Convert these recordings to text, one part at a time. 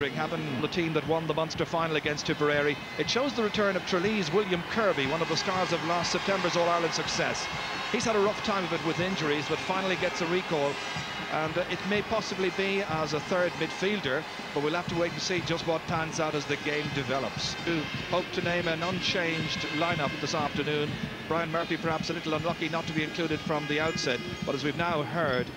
Having the team that won the Munster final against Tipperary. It shows the return of Tralee's William Kirby, one of the stars of last September's All-Ireland success. He's had a rough time of it with injuries, but finally gets a recall, and it may possibly be as a third midfielder, but we'll have to wait and see just what pans out as the game develops. We hope to name an unchanged lineup this afternoon. Brian Murphy perhaps a little unlucky not to be included from the outset, but as we've now heard,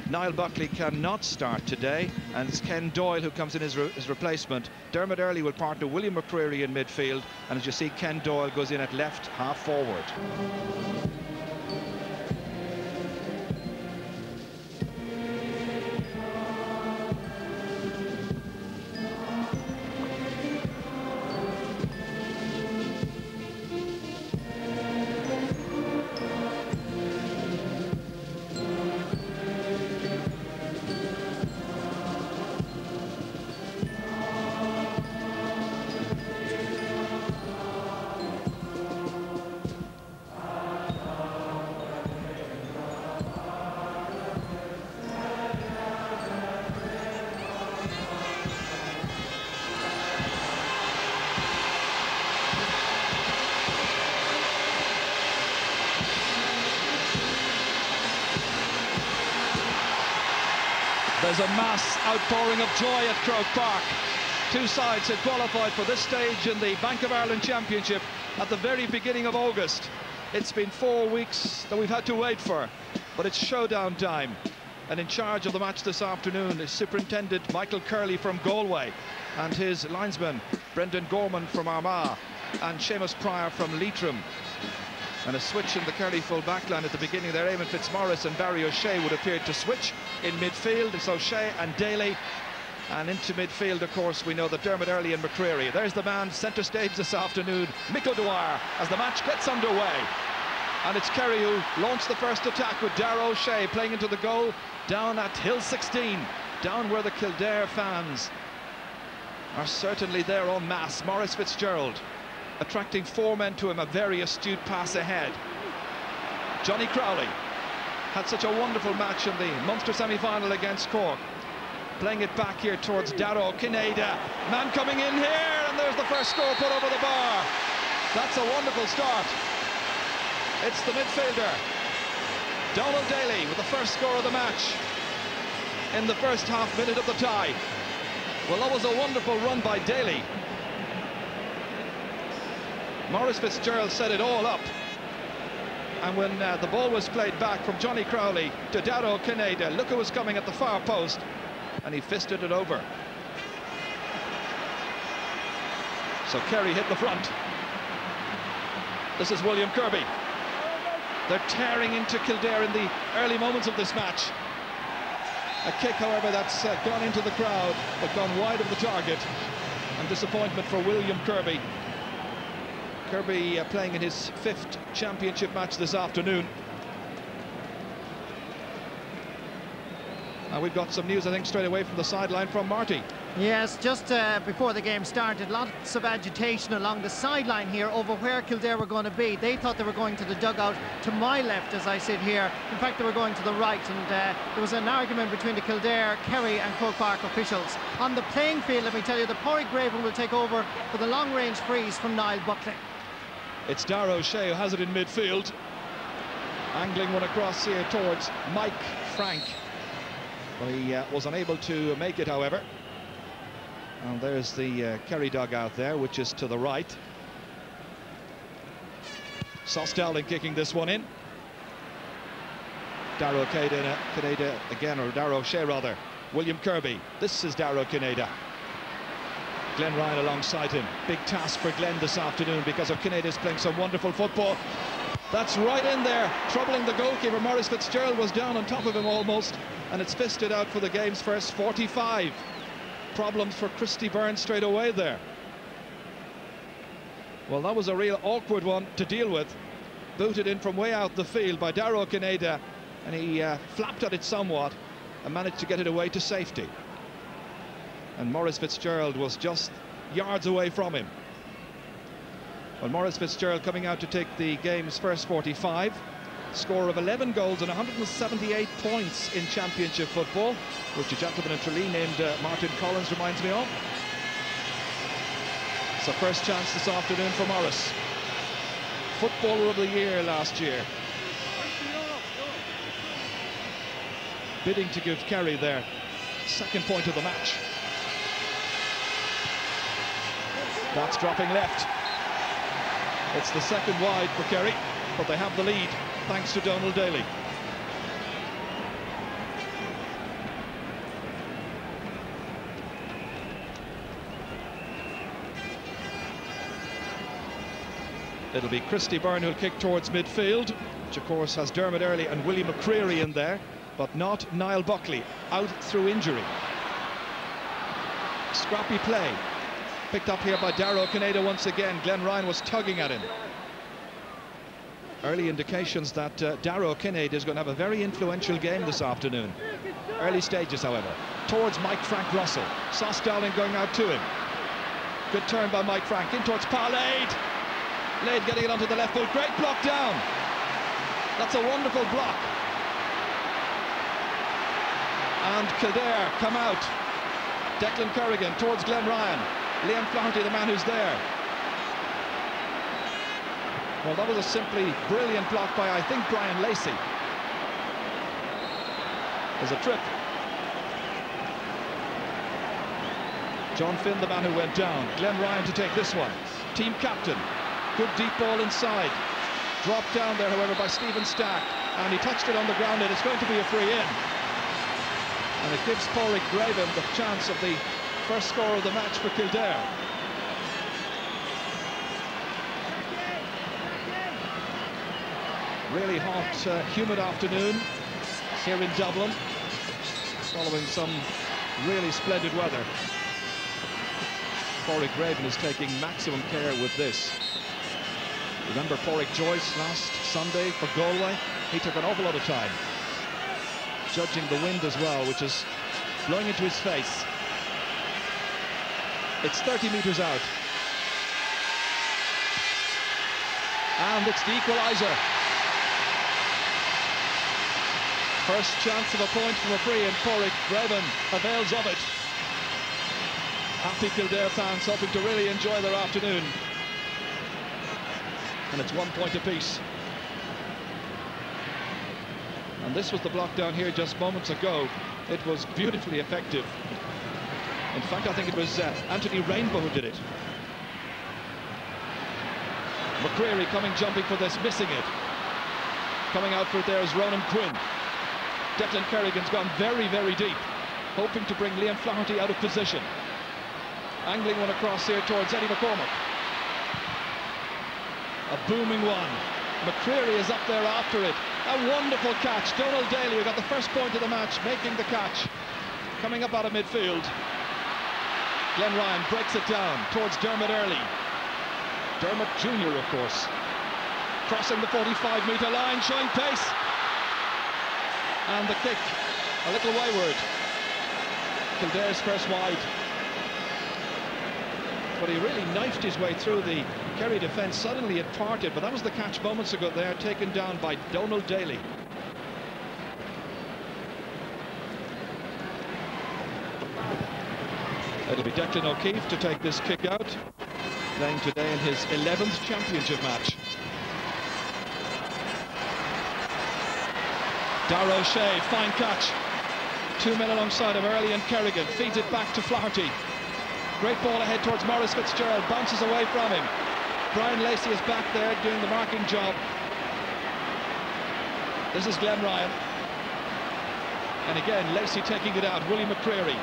Niall Buckley cannot start today, and it's Ken Doyle who comes in as his replacement. Dermot Earley will partner William McCreary in midfield, and as you see, Ken Doyle goes in at left half forward. There's a mass outpouring of joy at Croke Park. Two sides had qualified for this stage in the Bank of Ireland Championship at the very beginning of August. It's been 4 weeks that we've had to wait for, but it's showdown time. And in charge of the match this afternoon is Superintendent Michael Kerry from Galway, and his linesman Brendan Gorman from Armagh, and Seamus Pryor from Leitrim. And a switch in the Kerry full backline at the beginning there. Eamon Fitzmaurice and Barry O'Shea would appear to switch in midfield. It's O'Shea and Daly. And into midfield, of course, we know that Dermot Earley and McCreary. There's the man centre stage this afternoon, Mick O'Dwyer, as the match gets underway. And it's Kerry who launched the first attack with Darragh O'Shea playing into the goal down at Hill 16, down where the Kildare fans are certainly there en masse. Maurice Fitzgerald attracting 4 men to him, a very astute pass ahead. Johnny Crowley had such a wonderful match in the Munster semi-final against Cork. Playing it back here towards Darragh Kineda. Man coming in here, and there's the first score put over the bar. That's a wonderful start. It's the midfielder, Donald Daly, with the first score of the match in the first half minute of the tie. Well, that was a wonderful run by Daly. Maurice Fitzgerald set it all up, and when the ball was played back from Johnny Crowley to Darragh Kineda, look who was coming at the far post, and he fisted it over. So Kerry hit the front. This is William Kirby. They're tearing into Kildare in the early moments of this match. A kick, however, that's gone into the crowd, but gone wide of the target, and disappointment for William Kirby. Kirby playing in his 5th championship match this afternoon. We've got some news, I think, straight away from the sideline from Marty. Yes, just before the game started, lots of agitation along the sideline here over where Kildare were going to be. They thought they were going to the dugout to my left as I sit here. In fact, they were going to the right, and there was an argument between the Kildare, Kerry and Croke Park officials. On the playing field, let me tell you, the Pádraig Graven will take over for the long-range freeze from Niall Buckley. It's Darragh O'Shea who has it in midfield, angling one across here towards Mike Frank. But he was unable to make it, however. And there's the Kerry dugout there, which is to the right. Sauce Dowling kicking this one in. Darragh Kineda again, or Darragh O'Shea rather. William Kirby. This is Darragh Kineda. Glenn Ryan alongside him. Big task for Glenn this afternoon because Kineda is playing some wonderful football. That's right in there, troubling the goalkeeper. Maurice Fitzgerald was down on top of him almost, and it's fisted out for the game's first 45. Problems for Christy Byrne straight away there. Well, that was a real awkward one to deal with. Booted in from way out the field by Darragh Kineda, and he flapped at it somewhat and managed to get it away to safety. And Maurice Fitzgerald was just yards away from him. Well, Maurice Fitzgerald coming out to take the game's first 45. Scorer of 11 goals and 178 points in championship football, which a gentleman in Tralee named Martin Collins reminds me of. It's the first chance this afternoon for Morris. Footballer of the year last year. Bidding to give Kerry their second point of the match. That's dropping left. It's the second wide for Kerry, but they have the lead thanks to Donald Daly. It'll be Christy Byrne who'll kick towards midfield, which of course has Dermot Earley and Willie McCreary in there, but not Niall Buckley, out through injury. Scrappy play. Picked up here by Darrow Canada once again. Glenn Ryan was tugging at him. Early indications that Darrow Kinnaid is going to have a very influential game this afternoon. Early stages, however. Towards Mike Frank Russell. Sauce Dowling going out to him. Good turn by Mike Frank. In towards Paul Lade. Lade getting it onto the left foot. Great block down. That's a wonderful block. And Kildare come out. Declan Kerrigan towards Glenn Ryan. Liam Flaherty, the man who's there. Well, that was a simply brilliant block by, I think, Brian Lacey. There's a trip. John Finn, the man who went down. Glenn Ryan to take this one. Team captain. Good deep ball inside. Dropped down there, however, by Stephen Stack. And he touched it on the ground, and it's going to be a free in. And it gives Pádraig Graven the chance of the first score of the match for Kildare. Really hot, humid afternoon here in Dublin, following some really splendid weather. Pádraig Graven is taking maximum care with this. Remember Pádraig Joyce last Sunday for Galway? He took an awful lot of time, judging the wind as well, which is blowing into his face. It's 30 metres out. And it's the equaliser. First chance of a point from a free, and Pádraig Graven avails of it. Happy Kildare fans hoping to really enjoy their afternoon. And it's 1 point apiece. And this was the block down here just moments ago. It was beautifully effective. In fact, I think it was Anthony Rainbow who did it. McCreary coming, jumping for this, missing it. Coming out for it there is Ronan Quinn. Declan Kerrigan's gone very, very deep, hoping to bring Liam Flaherty out of position. Angling one across here towards Eddie McCormack. A booming one. McCreary is up there after it. A wonderful catch. Donald Daly, who got the first point of the match, making the catch. Coming up out of midfield. Glenn Ryan breaks it down towards Dermot Earley. Dermot Jr., of course. Crossing the 45-metre line, showing pace. And the kick, a little wayward. Kildare's first wide. But he really knifed his way through the Kerry defence. Suddenly it parted, but that was the catch moments ago there, taken down by Donald Daly. It'll be Declan O'Keefe to take this kick out, playing today in his 11th championship match. Darrow Shea, fine catch. Two men alongside of Earley and Kerrigan. Feeds it back to Flaherty. Great ball ahead towards Maurice Fitzgerald. Bounces away from him. Brian Lacey is back there doing the marking job. This is Glenn Ryan. And again, Lacey taking it out. Willie McCreary.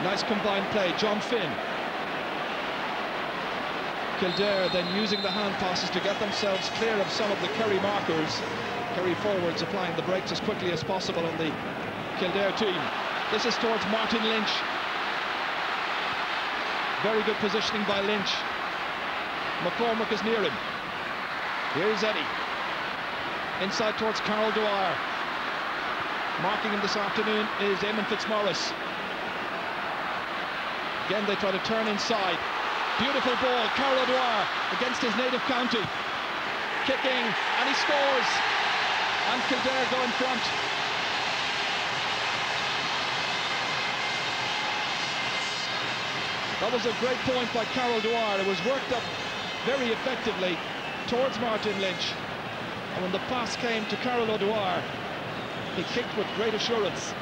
Nice combined play. John Finn. Kildare then using the hand passes to get themselves clear of some of the Kerry markers. Kerry forwards applying the brakes as quickly as possible on the Kildare team. This is towards Martin Lynch. Very good positioning by Lynch. McCormack is near him. Here's Eddie. Inside towards Carol Dwyer. Marking him this afternoon is Eamon Fitzmaurice. Again, they try to turn inside. Beautiful ball, Carol Dwyer against his native county. Kicking, and he scores. And Kildare go in front. That was a great point by Carol Dwyer. It was worked up very effectively towards Martin Lynch. And when the pass came to Carol O'Dwyer, he kicked with great assurance.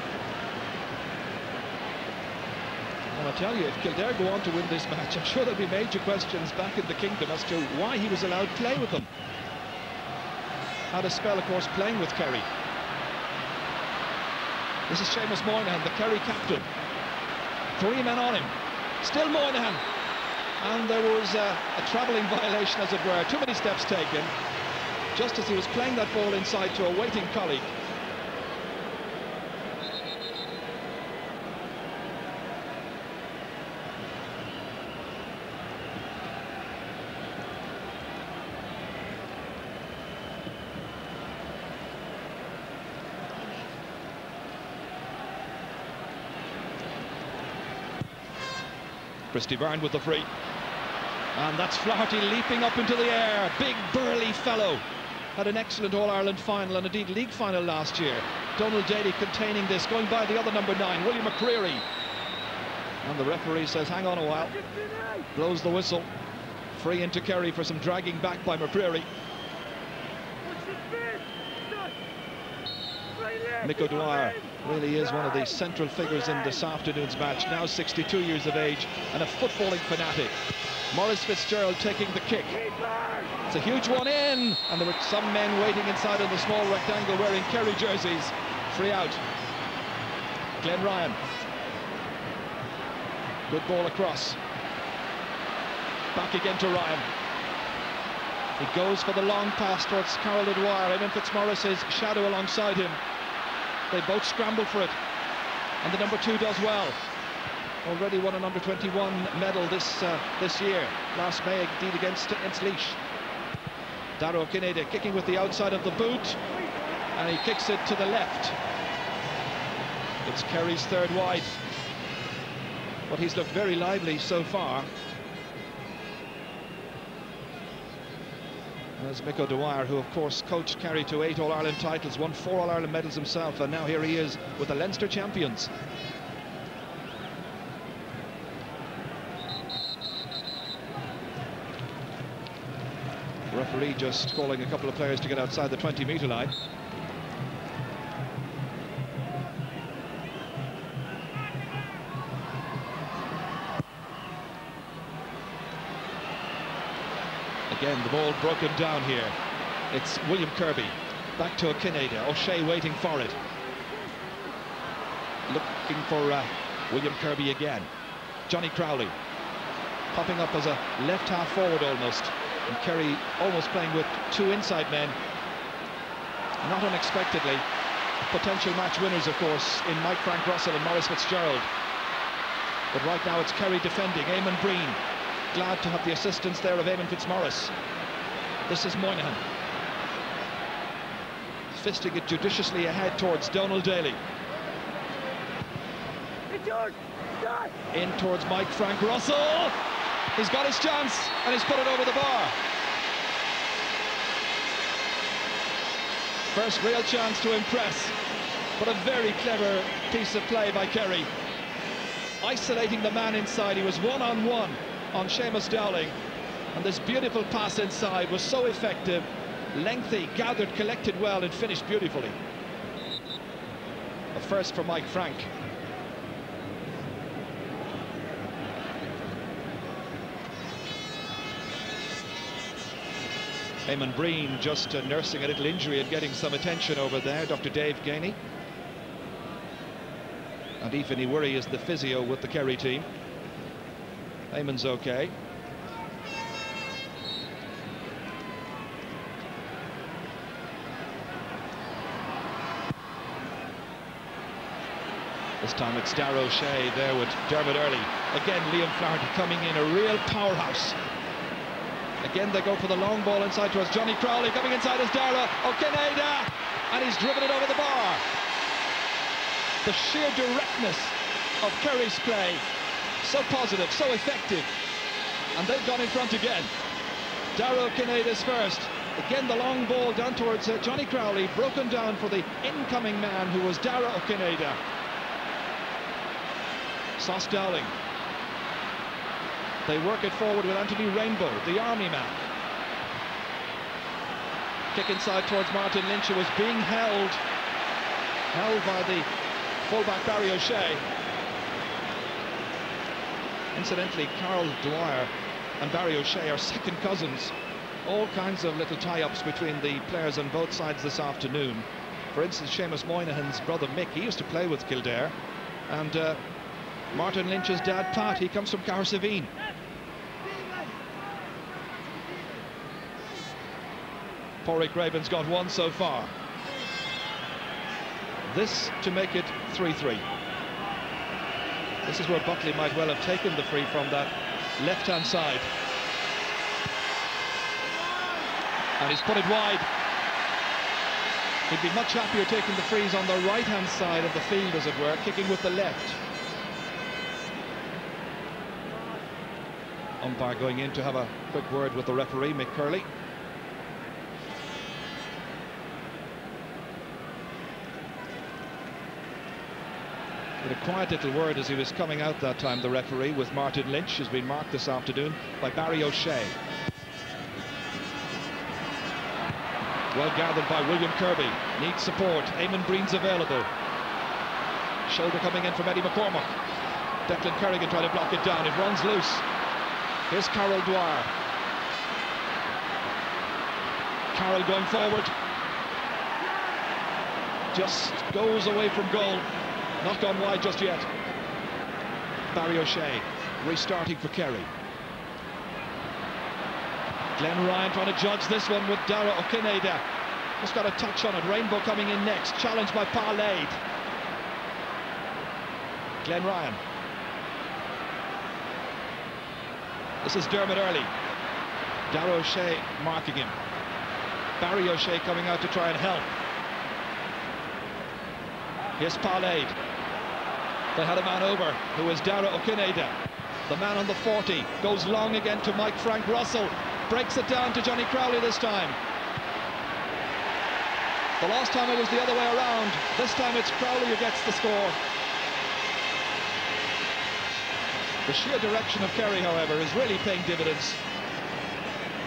And I'll tell you, if Kildare go on to win this match, I'm sure there'll be major questions back in the kingdom as to why he was allowed to play with them. Had a spell, of course, playing with Kerry. This is Seamus Moynihan, the Kerry captain. 3 men on him. Still Moynihan. And there was a travelling violation, as it were. Too many steps taken, just as he was playing that ball inside to a waiting colleague. Christy Byrne with the free. And that's Flaherty leaping up into the air. Big burly fellow. Had an excellent All-Ireland final and indeed league final last year. Donald Daly containing this, going by the other number 9, William McCreary. And the referee says, hang on a while. Blows the whistle. Free into Kerry for some dragging back by McCreary. Mick O'Dwyer really is one of the central figures in this afternoon's match, now 62 years of age and a footballing fanatic. Maurice Fitzgerald taking the kick. It's a huge one in, and there were some men waiting inside in the small rectangle wearing Kerry jerseys. Free out. Glenn Ryan. Good ball across. Back again to Ryan. He goes for the long pass towards Carol O'Dwyer. Eamon Fitzmaurice's shadow alongside him. They both scramble for it, and the number 2 does well. Already won an under-21 medal this year, last May indeed against Laois. Darragh Kinneady kicking with the outside of the boot, and he kicks it to the left. It's Kerry's third wide, but he's looked very lively so far. There's Mick O'Dwyer, who of course coached Kerry to 8 All-Ireland titles, won 4 All-Ireland medals himself, and now here he is with the Leinster champions. The referee just calling a couple of players to get outside the 20-metre line. Again, the ball broken down here. It's William Kirby. Back to Kinneady. O'Shea waiting for it. Looking for William Kirby again. Johnny Crowley. Popping up as a left half forward almost. And Kerry almost playing with 2 inside men. Not unexpectedly. Potential match winners, of course, in Mike Frank Russell and Maurice Fitzgerald. But right now it's Kerry defending. Eamon Breen. Glad to have the assistance there of Eamon Fitzmaurice. This is Moynihan. Fisting it judiciously ahead towards Donald Daly. In towards Mike Frank Russell. He's got his chance and he's put it over the bar. First real chance to impress, but a very clever piece of play by Kerry. Isolating the man inside, he was one-on-one on Seamus Dowling, and this beautiful pass inside was so effective, lengthy, gathered, collected well, and finished beautifully. A first for Mike Frank. Eamon Breen just nursing a little injury and getting some attention over there, Dr. Dave Gainey. And Aoife Worry is the physio with the Kerry team. Eamon's okay. This time it's Darragh O'Shea there with Dermot Early. Again, Liam Flaherty coming in, a real powerhouse. Again, they go for the long ball inside towards Johnny Crowley. Coming inside is Darragh O'Kinneady, and he's driven it over the bar. The sheer directness of Kerry's play, so positive, so effective, and they've gone in front again. Darragh O'Kinneady's first, Again, the long ball down towards Johnny Crowley, broken down for the incoming man who was Dara O'Kineda. Sos Dowling. They work it forward with Anthony Rainbow, the army man. Kick inside towards Martin Lynch, who was being held by the fullback Barry O'Shea. Incidentally, Carol Dwyer and Barry O'Shea are second cousins. All kinds of little tie-ups between the players on both sides this afternoon. For instance, Seamus Moynihan's brother Mick, he used to play with Kildare, and Martin Lynch's dad Pat, he comes from Cahersiveen. Porrick Raven's got one so far. This to make it 3-3. This is where Buckley might well have taken the free from that left-hand side. And he's put it wide. He'd be much happier taking the frees on the right-hand side of the field, as it were, kicking with the left. Umpire going in to have a quick word with the referee, Mick Curley. With a quiet little word as he was coming out that time, the referee, with Martin Lynch, who's been marked this afternoon by Barry O'Shea. Well gathered by William Kirby. Needs support. Eamon Breen's available. Shoulder coming in from Eddie McCormack. Declan Kerrigan trying to block it down. It runs loose. Here's Carol Dwyer. Carol going forward. Just goes away from goal. Not gone wide just yet. Barry O'Shea restarting for Kerry. Glenn Ryan trying to judge this one with Dara O'Kineda. Just got a touch on it. Rainbow coming in next. Challenged by Parlade. Glenn Ryan. This is Dermot Early. Dara O'Shea marking him. Barry O'Shea coming out to try and help. Here's Parlade. They had a man over, who is Dara O'Kineda. The man on the 40 goes long again to Mike Frank Russell. Breaks it down to Johnny Crowley this time. The last time it was the other way around. This time it's Crowley who gets the score. The sheer direction of Kerry, however, is really paying dividends.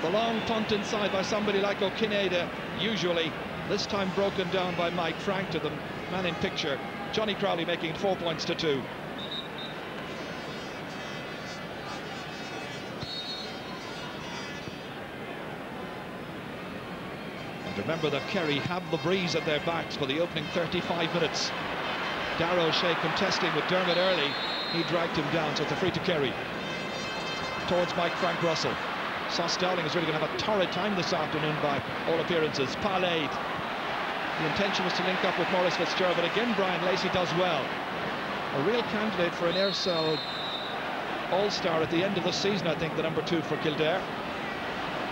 The long punt inside by somebody like O'Kineda, usually. This time broken down by Mike Frank to the man in picture. Johnny Crowley making it 4 points to 2. And remember that Kerry have the breeze at their backs for the opening 35 minutes. Dara O'Shea contesting with Dermot Early. He dragged him down, so it's a free to Kerry. Towards Mike Frank Russell. Sos Dowling is really going to have a torrid time this afternoon by all appearances. Parlade. The intention was to link up with Maurice Fitzgerald, but again Brian Lacey does well. A real candidate for an Aircell All-Star at the end of the season, I think, the number 2 for Kildare.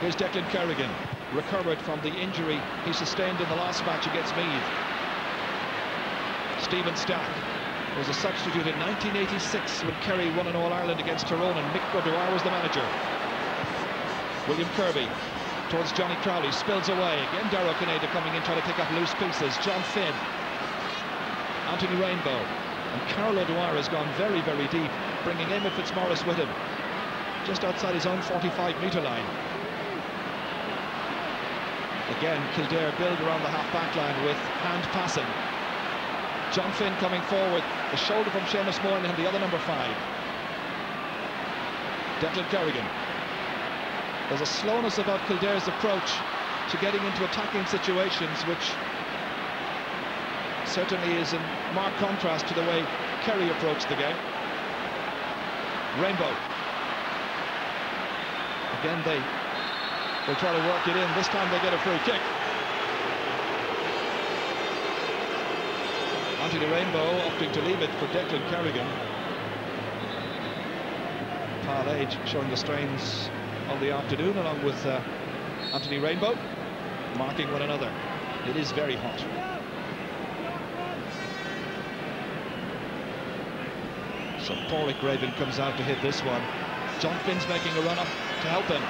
Here's Declan Kerrigan, recovered from the injury he sustained in the last match against Meath. Stephen Stack was a substitute in 1986 when Kerry won an All-Ireland against Tyrone, and Mick O'Dwyer was the manager. William Kirby towards Johnny Crowley, spills away. Again Dara O'Kineda coming in, trying to pick up loose pieces. John Finn, Anthony Rainbow, and Carol O'Dwyer has gone very, very deep, bringing Eamon Fitzmaurice with him, just outside his own 45-metre line. Again, Kildare build around the half-back line with hand passing. John Finn coming forward, the shoulder from Seamus Moynihan, the other number 5. Declan Kerrigan. There's a slowness about Kildare's approach to getting into attacking situations, which certainly is in marked contrast to the way Kerry approached the game. Rainbow. Again, they will try to work it in. This time they get a free kick. Anthony Rainbow opting to leave it for Declan Kerrigan. Parlade showing the strains on the afternoon, along with Anthony Rainbow, marking one another. It is very hot. So Porrick Raven comes out to hit this one. John Finn's making a run up to help him.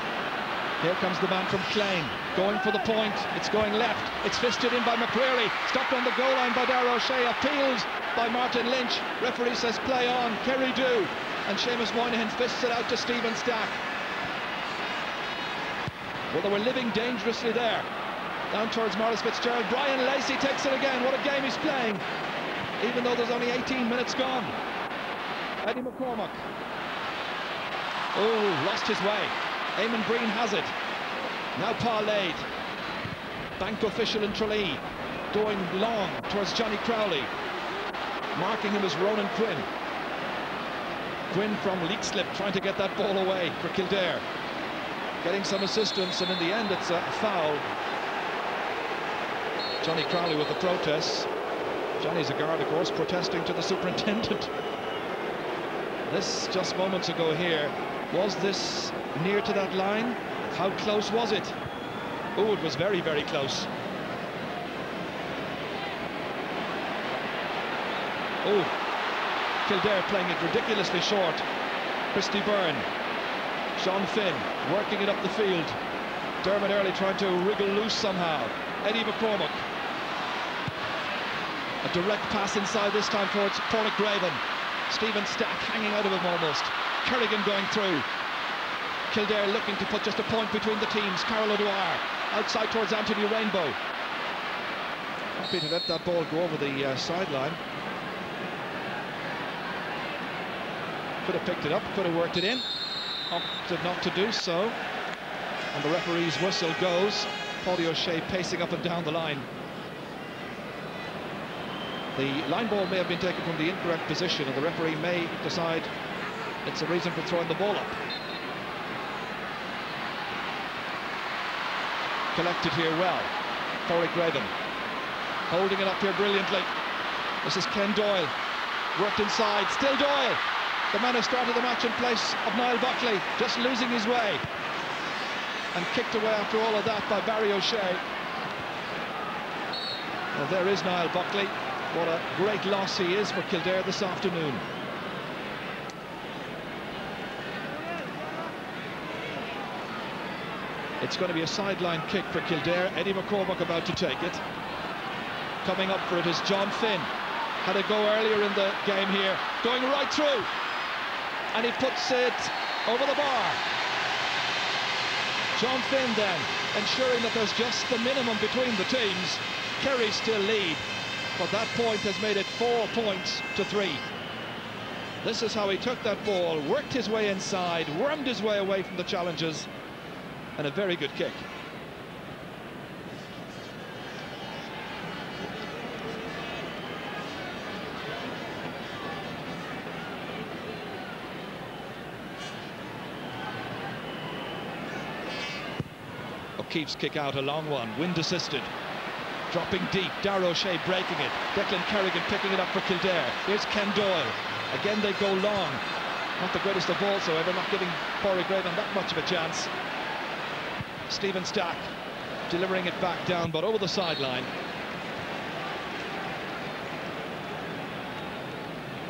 Here comes the man from Clane. going for the point, it's going left, it's fisted in by McCreary, stopped on the goal line by Darragh O'Shea, appealed by Martin Lynch. Referee says play on, Kerry do, and Seamus Moynihan fists it out to Stephen Stack. Well, they were living dangerously there. Down towards Maurice Fitzgerald. Brian Lacey takes it again. What a game he's playing, even though there's only 18 minutes gone. Eddie McCormack. Oh, lost his way. Eamon Breen has it. Now parlayed. Bank official in Tralee going long towards Johnny Crowley. Marking him as Ronan Quinn. Quinn from Leixlip trying to get that ball away for Kildare. Getting some assistance, and in the end it's a foul. Johnny Crowley with the protests. Johnny's a guard, of course, protesting to the superintendent. This just moments ago here. Was this near to that line? How close was it? Oh, it was very, very close. Oh, Kildare playing it ridiculously short. Christy Byrne. Sean Finn working it up the field. Dermot Early trying to wriggle loose somehow. Eddie McCormack. A direct pass inside this time towards Paul Graven. Stephen Stack hanging out of him almost. Kerrigan going through. Kildare looking to put just a point between the teams. Carol O'Dwyer outside towards Anthony Rainbow. Happy to let that ball go over the sideline. Could have picked it up, could have worked it in. Opted not to do so. And the referee's whistle goes. Paulie O'Shea pacing up and down the line. The line ball may have been taken from the incorrect position, and the referee may decide it's a reason for throwing the ball up. Collected here well. Pauric Graven holding it up here brilliantly. This is Ken Doyle. Worked inside, still Doyle. The man who started the match in place of Niall Buckley, just losing his way. And kicked away after all of that by Barry O'Shea. Well, there is Niall Buckley. What a great loss he is for Kildare this afternoon. It's going to be a sideline kick for Kildare. Eddie McCormack about to take it. Coming up for it is John Finn. Had a go earlier in the game here. Going right through. And he puts it over the bar. John Finn then, ensuring that there's just the minimum between the teams. Kerry still lead, but that point has made it 4 points to 3. This is how he took that ball, worked his way inside, wormed his way away from the challenges, and a very good kick. O'Keefe's kick out, a long one, wind assisted. Dropping deep, Darragh O'Shea breaking it. Declan Kerrigan picking it up for Kildare. Here's Ken Doyle. Again they go long. Not the greatest of balls, however, not giving Pauric Graven that much of a chance. Stephen Stack delivering it back down, but over the sideline.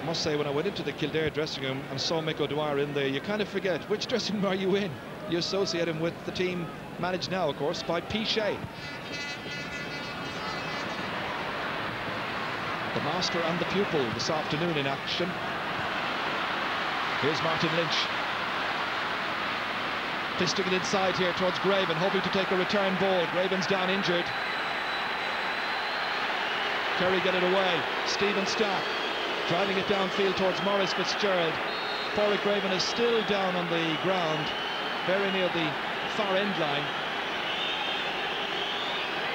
I must say, when I went into the Kildare dressing room and saw Mick O'Dwyer in there, you kind of forget which dressing room are you in. You associate him with the team managed now, of course, by P. Shea. The master and the pupil this afternoon in action. Here's Martin Lynch. Fisting it inside here towards Graven, hoping to take a return ball. Graven's down injured. Kerry get it away. Stephen Stack driving it downfield towards Maurice Fitzgerald. Pauric Graven is still down on the ground, very near the far end line.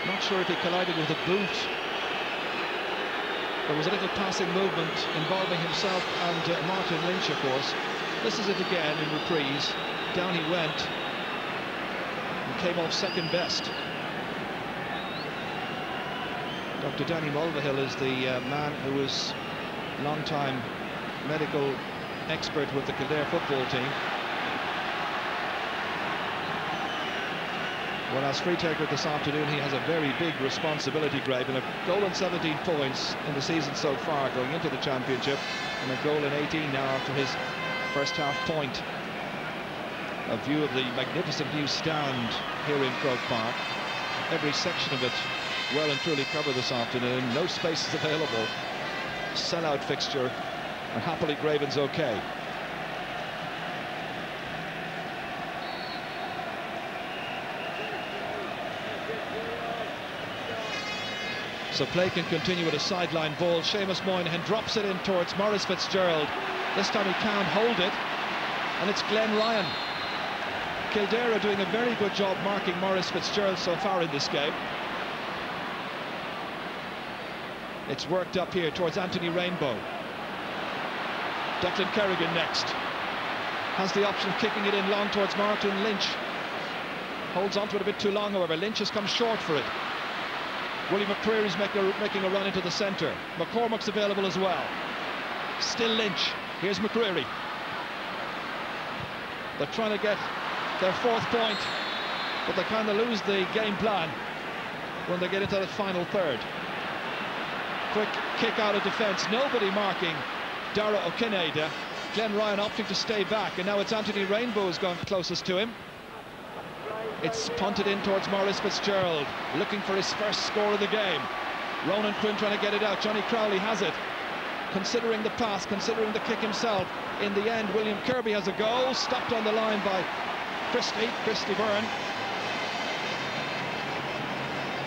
Not sure if he collided with a boot. There was a little passing movement involving himself and Martin Lynch, of course. This is it again in reprise. Down he went and came off second best. Dr. Danny Mulvihill is the man who is long-time medical expert with the Kildare football team. Well, as free taker this afternoon, he has a very big responsibility, Graven. A goal and 17 points in the season so far going into the championship, and a goal in 18 now after his first half point. A view of the magnificent new stand here in Croke Park. every section of it well and truly covered this afternoon. No spaces available. Sellout fixture, and happily Graven's okay. So play can continue with a sideline ball. Seamus Moynihan drops it in towards Maurice Fitzgerald. This time he can't hold it, and it's Glenn Ryan. Kildare are doing a very good job marking Maurice Fitzgerald so far in this game. It's worked up here towards Anthony Rainbow. Declan Kerrigan next. Has the option of kicking it in long towards Martin Lynch. Holds onto it a bit too long, however. Lynch has come short for it. William McCreary's making a run into the centre. McCormack's available as well. Still Lynch. Here's McCreary. They're trying to get their 4th point, but they kind of lose the game plan when they get into the final third. Quick kick out of defence. Nobody marking Dara O'Kineda. Glenn Ryan opting to stay back, and now it's Anthony Rainbow who's gone closest to him. It's punted in towards Maurice Fitzgerald, looking for his first score of the game. Ronan Quinn trying to get it out. Johnny Crowley has it. Considering the pass, considering the kick himself. In the end, William Kirby has a goal. Stopped on the line by Christy Byrne.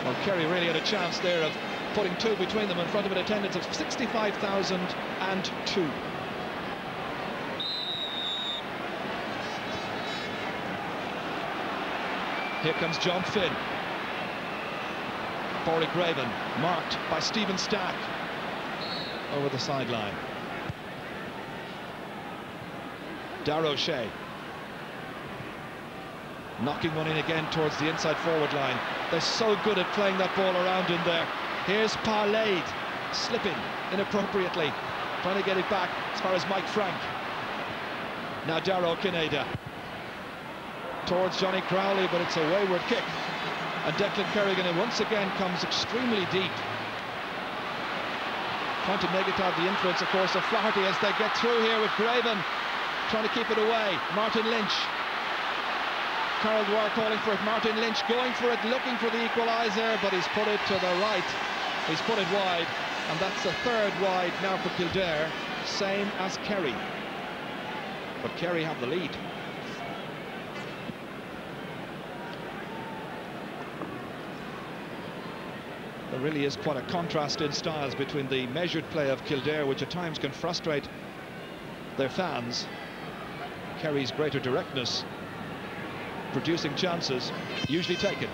Well, Kerry really had a chance there of putting 2 between them in front of an attendance of 65,002. Here comes John Finn. Borwick Graven, marked by Stephen Stack over the sideline. Darragh O'Shea knocking one in again towards the inside forward line. They're so good at playing that ball around in there. Here's Parlade slipping inappropriately, trying to get it back as far as Mike Frank. Now Dara O'Kineda towards Johnny Crowley, but it's a wayward kick, and Declan Kerrigan once again comes extremely deep, trying to negative the influence, of course, of Flaherty as they get through here with Graven trying to keep it away. Martin Lynch, Carol Dwyer calling for it. Martin Lynch going for it, looking for the equaliser, but he's put it to the right. He's put it wide, and that's the 3rd wide now for Kildare, same as Kerry, but Kerry have the lead. There really is quite a contrast in styles between the measured play of Kildare, which at times can frustrate their fans. Kerry's greater directness, producing chances, usually taken.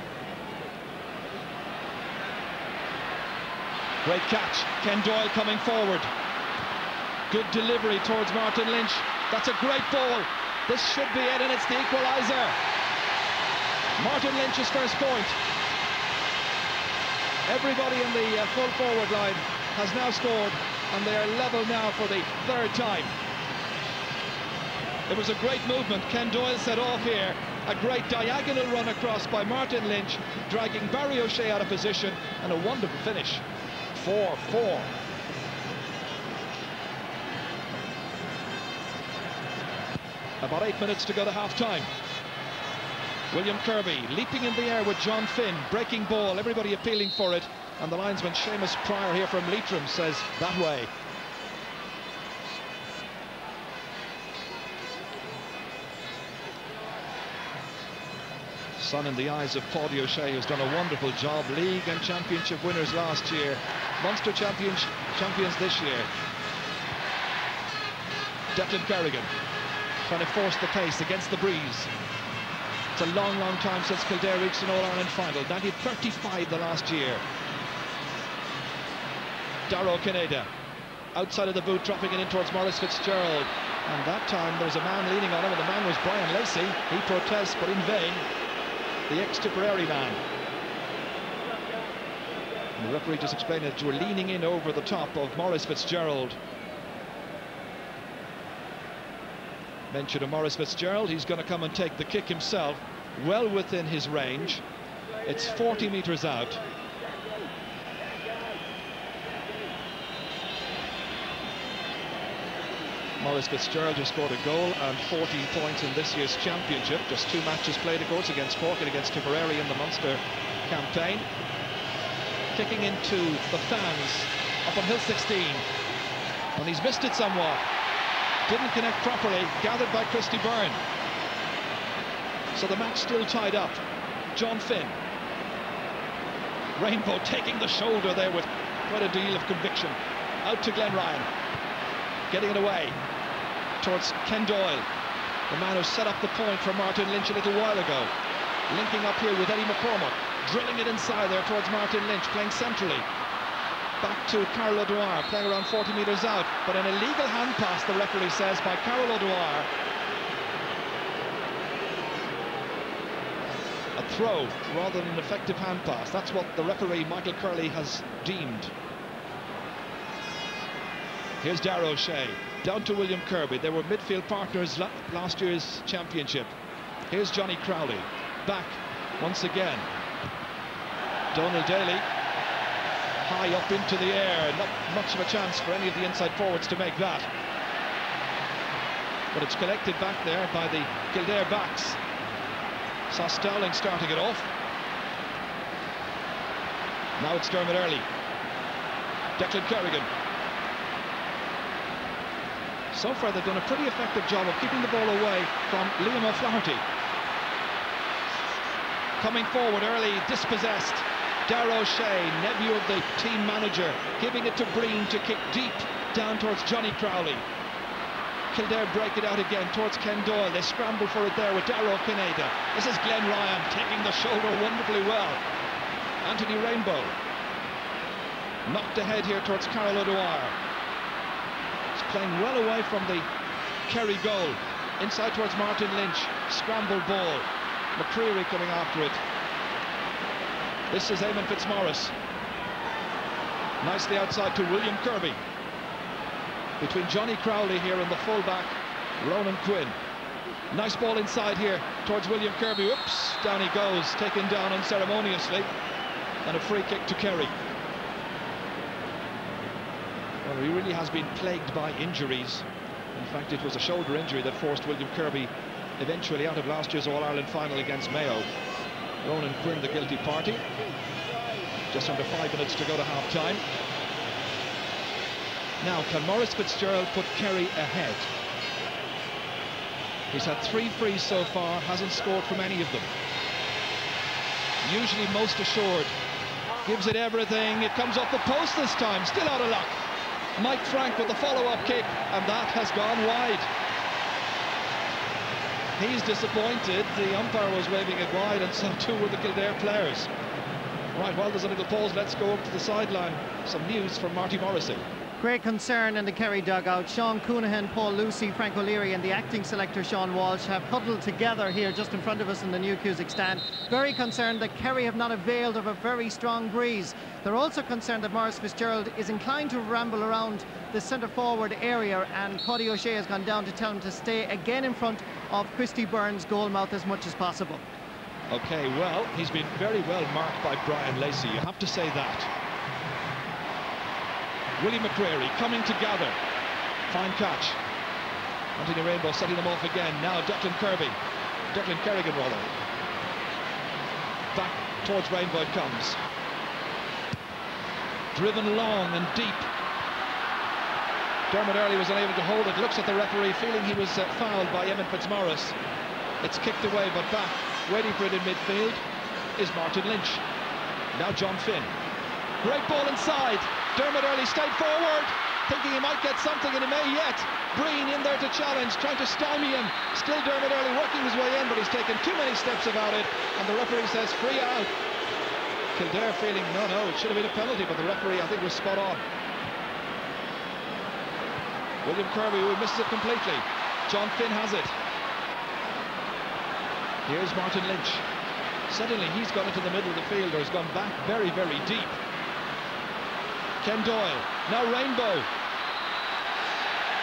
Great catch, Ken Doyle coming forward. Good delivery towards Martin Lynch. That's a great ball. This should be it, and it's the equaliser. Martin Lynch's first point. Everybody in the full forward line has now scored, and they are level now for the 3rd time. It was a great movement. Ken Doyle set off here. A great diagonal run across by Martin Lynch, dragging Barry O'Shea out of position, and a wonderful finish. 4-4. About 8 minutes to go to half-time. William Kirby leaping in the air with John Finn, breaking ball, everybody appealing for it, and the linesman Seamus Pryor here from Leitrim says that way. Sun in the eyes of Paudie O'Shea, who's done a wonderful job. League and championship winners last year, Munster champions this year. Declan Kerrigan trying to force the pace against the breeze. It's a long, long time since Kildare reached an All-Ireland final. 1935 the last year. Dara O'Kineda outside of the boot, dropping it in towards Maurice Fitzgerald. And that time there was a man leaning on him, and the man was Brian Lacey. He protests, but in vain. The ex-Tipperary man. And the referee just explained that you were leaning in over the top of Maurice Fitzgerald. Mention of Maurice Fitzgerald, he's going to come and take the kick himself, well within his range. It's 40 metres out. Maurice Fitzgerald just scored a goal and 14 points in this year's championship. Just 2 matches played, of course, against Cork and against Tipperary in the Munster campaign. Kicking into the fans up on Hill 16. And he's missed it somewhat. Didn't connect properly, gathered by Christy Byrne. So the match still tied up. John Finn. Rainbow taking the shoulder there with quite a deal of conviction. Out to Glenn Ryan. Getting it away towards Ken Doyle, the man who set up the point for Martin Lynch a little while ago. Linking up here with Eddie McCormack. Drilling it inside there towards Martin Lynch, playing centrally. Back to Carol O'Dwyer, playing around 40 metres out. But an illegal hand pass, the referee says, by Carol O'Dwyer. A throw rather than an effective hand pass. That's what the referee, Michael Curley, has deemed. Here's Darragh O'Shea, down to William Kirby. They were midfield partners last year's championship. Here's Johnny Crowley, back once again. Donald Daly, high up into the air. Not much of a chance for any of the inside forwards to make that. But it's collected back there by the Kildare backs. Saw Stowling starting it off. Now it's Dermot Earley. Declan Kerrigan. So far they've done a pretty effective job of keeping the ball away from Liam O'Flaherty. Coming forward, Early dispossessed. Darragh O'Shea, nephew of the team manager, giving it to Breen to kick deep down towards Johnny Crowley. Kildare break it out again towards Ken Doyle. They scramble for it there with Darragh O'Cinada. This is Glenn Ryan taking the shoulder wonderfully well. Anthony Rainbow knocked ahead here towards Carol O'Dwyer. He's playing well away from the Kerry goal. Inside towards Martin Lynch. Scrambled ball. McCreary coming after it. This is Eamon Fitzmaurice. Nicely outside to William Kirby. Between Johnny Crowley here and the full-back, Ronan Quinn. Nice ball inside here towards William Kirby. Whoops, down he goes, taken down unceremoniously. And a free kick to Kerry. Well, he really has been plagued by injuries. In fact, it was a shoulder injury that forced William Kirby eventually out of last year's All-Ireland final against Mayo. Ronan Quinn, the guilty party. Just under 5 minutes to go to half-time. Now, can Maurice Fitzgerald put Kerry ahead? He's had 3 frees so far, hasn't scored from any of them. Usually most assured. Gives it everything. It comes off the post this time, still out of luck. Mike Frank with the follow-up kick, and that has gone wide. He's disappointed. The umpire was waving it wide, and so too were the Kildare players. Right, well, there's a little pause. Let's go up to the sideline. Some news from Marty Morrissey. Great concern in the Kerry dugout. Sean Coonahan, Paul Lucy, Frank O'Leary and the acting selector Sean Walsh have huddled together here just in front of us in the new Cusack stand. Very concerned that Kerry have not availed of a very strong breeze. They're also concerned that Maurice Fitzgerald is inclined to ramble around the centre forward area, and Paddy O'Shea has gone down to tell him to stay again in front of Christy Byrne's goal mouth as much as possible. Okay, well, he's been very well marked by Brian Lacey, you have to say that. Willie McCreary coming to gather. Fine catch. Anthony Rainbow setting them off again. Now Declan Kerrigan rather. Back towards Rainbow it comes. Driven long and deep. Dermot Earley was unable to hold it. Looks at the referee, feeling he was fouled by Eamon Fitzmaurice. It's kicked away, but back, waiting for it in midfield, is Martin Lynch. Now John Finn. Great ball inside. Dermot Earley stayed forward, thinking he might get something, and he may yet. Breen in there to challenge, trying to stymie him. Still Dermot Earley working his way in, but he's taken too many steps about it, and the referee says free out. Kildare feeling, no, it should have been a penalty, but the referee, I think, was spot on. William Kirby, who misses it completely. John Finn has it. Here's Martin Lynch. Suddenly he's gone into the middle of the field, or has gone back very, very deep. Ken Doyle, now Rainbow.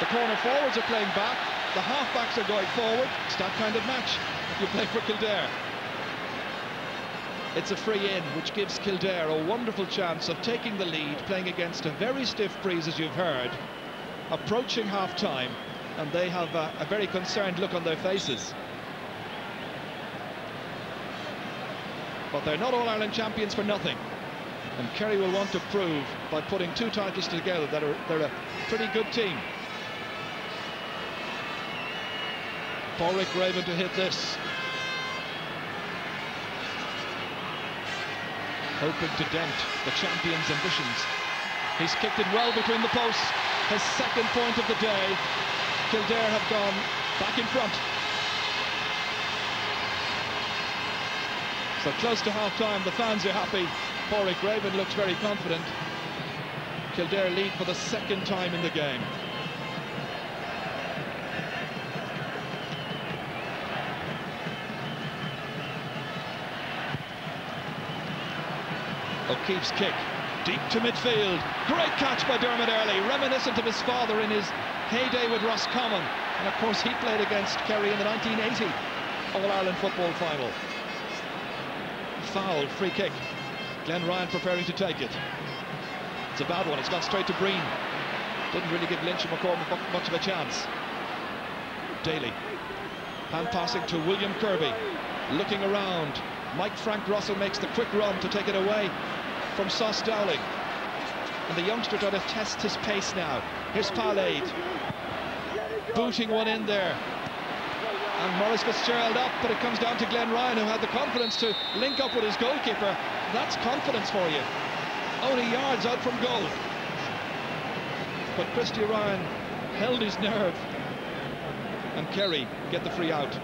The corner forwards are playing back, the half-backs are going forward. It's that kind of match if you play for Kildare. It's a free in, which gives Kildare a wonderful chance of taking the lead, playing against a very stiff breeze, as you've heard, approaching half-time, and they have a very concerned look on their faces. but they're not All-Ireland champions for nothing. And Kerry will want to prove, by putting 2 titles together, that they're a pretty good team. Pádraig Raven to hit this. Hoping to dent the champions' ambitions. He's kicked it well between the posts. His second point of the day. Kildare have gone back in front. So close to half-time, the fans are happy. Pádraig Raven looks very confident. Kildare lead for the second time in the game. O'Keefe's kick, deep to midfield. Great catch by Dermot Earley, reminiscent of his father in his heyday with Roscommon. And of course he played against Kerry in the 1980 All-Ireland football final. Foul, free kick. Glenn Ryan preparing to take it. It's a bad one, it's gone straight to Breen. Didn't really give Lynch and McCormick much of a chance. Daly, hand passing to William Kirby. Looking around, Mike Frank Russell makes the quick run to take it away from Sauce Dowling. And the youngster trying to test his pace now. Here's Pádraig. Booting one in there. And Maurice Fitzgerald up, but it comes down to Glenn Ryan, who had the confidence to link up with his goalkeeper. That's confidence for you. Only yards out from goal. But Christy Ryan held his nerve. And Kerry get the free out.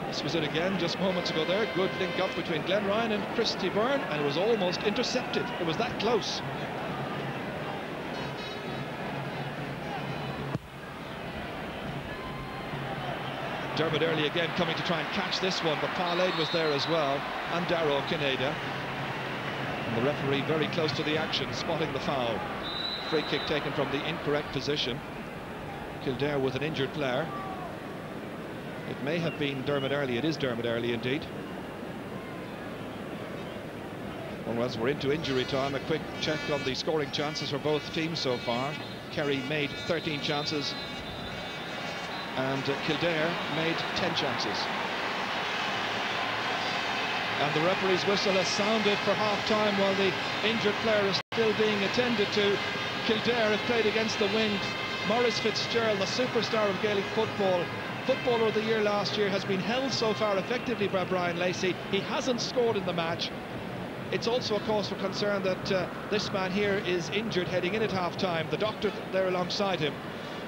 This was it again, just moments ago there. Good link up between Glenn Ryan and Christy Byrne, and it was almost intercepted. It was that close. Dermot Earley again coming to try and catch this one, but Pádraig was there as well, and Darragh Kineda. And the referee very close to the action, spotting the foul. Free kick taken from the incorrect position. Kildare with an injured player. It may have been Dermot Earley. It is Dermot Earley indeed. Well, as we're into injury time, a quick check on the scoring chances for both teams so far. Kerry made 13 chances and Kildare made 10 chances. And the referee's whistle has sounded for half-time while the injured player is still being attended to. Kildare have played against the wind. Maurice Fitzgerald, the superstar of Gaelic football, Footballer of the Year last year, has been held so far effectively by Brian Lacey. He hasn't scored in the match. It's also a cause for concern that this man here is injured heading in at half-time. The doctor there alongside him.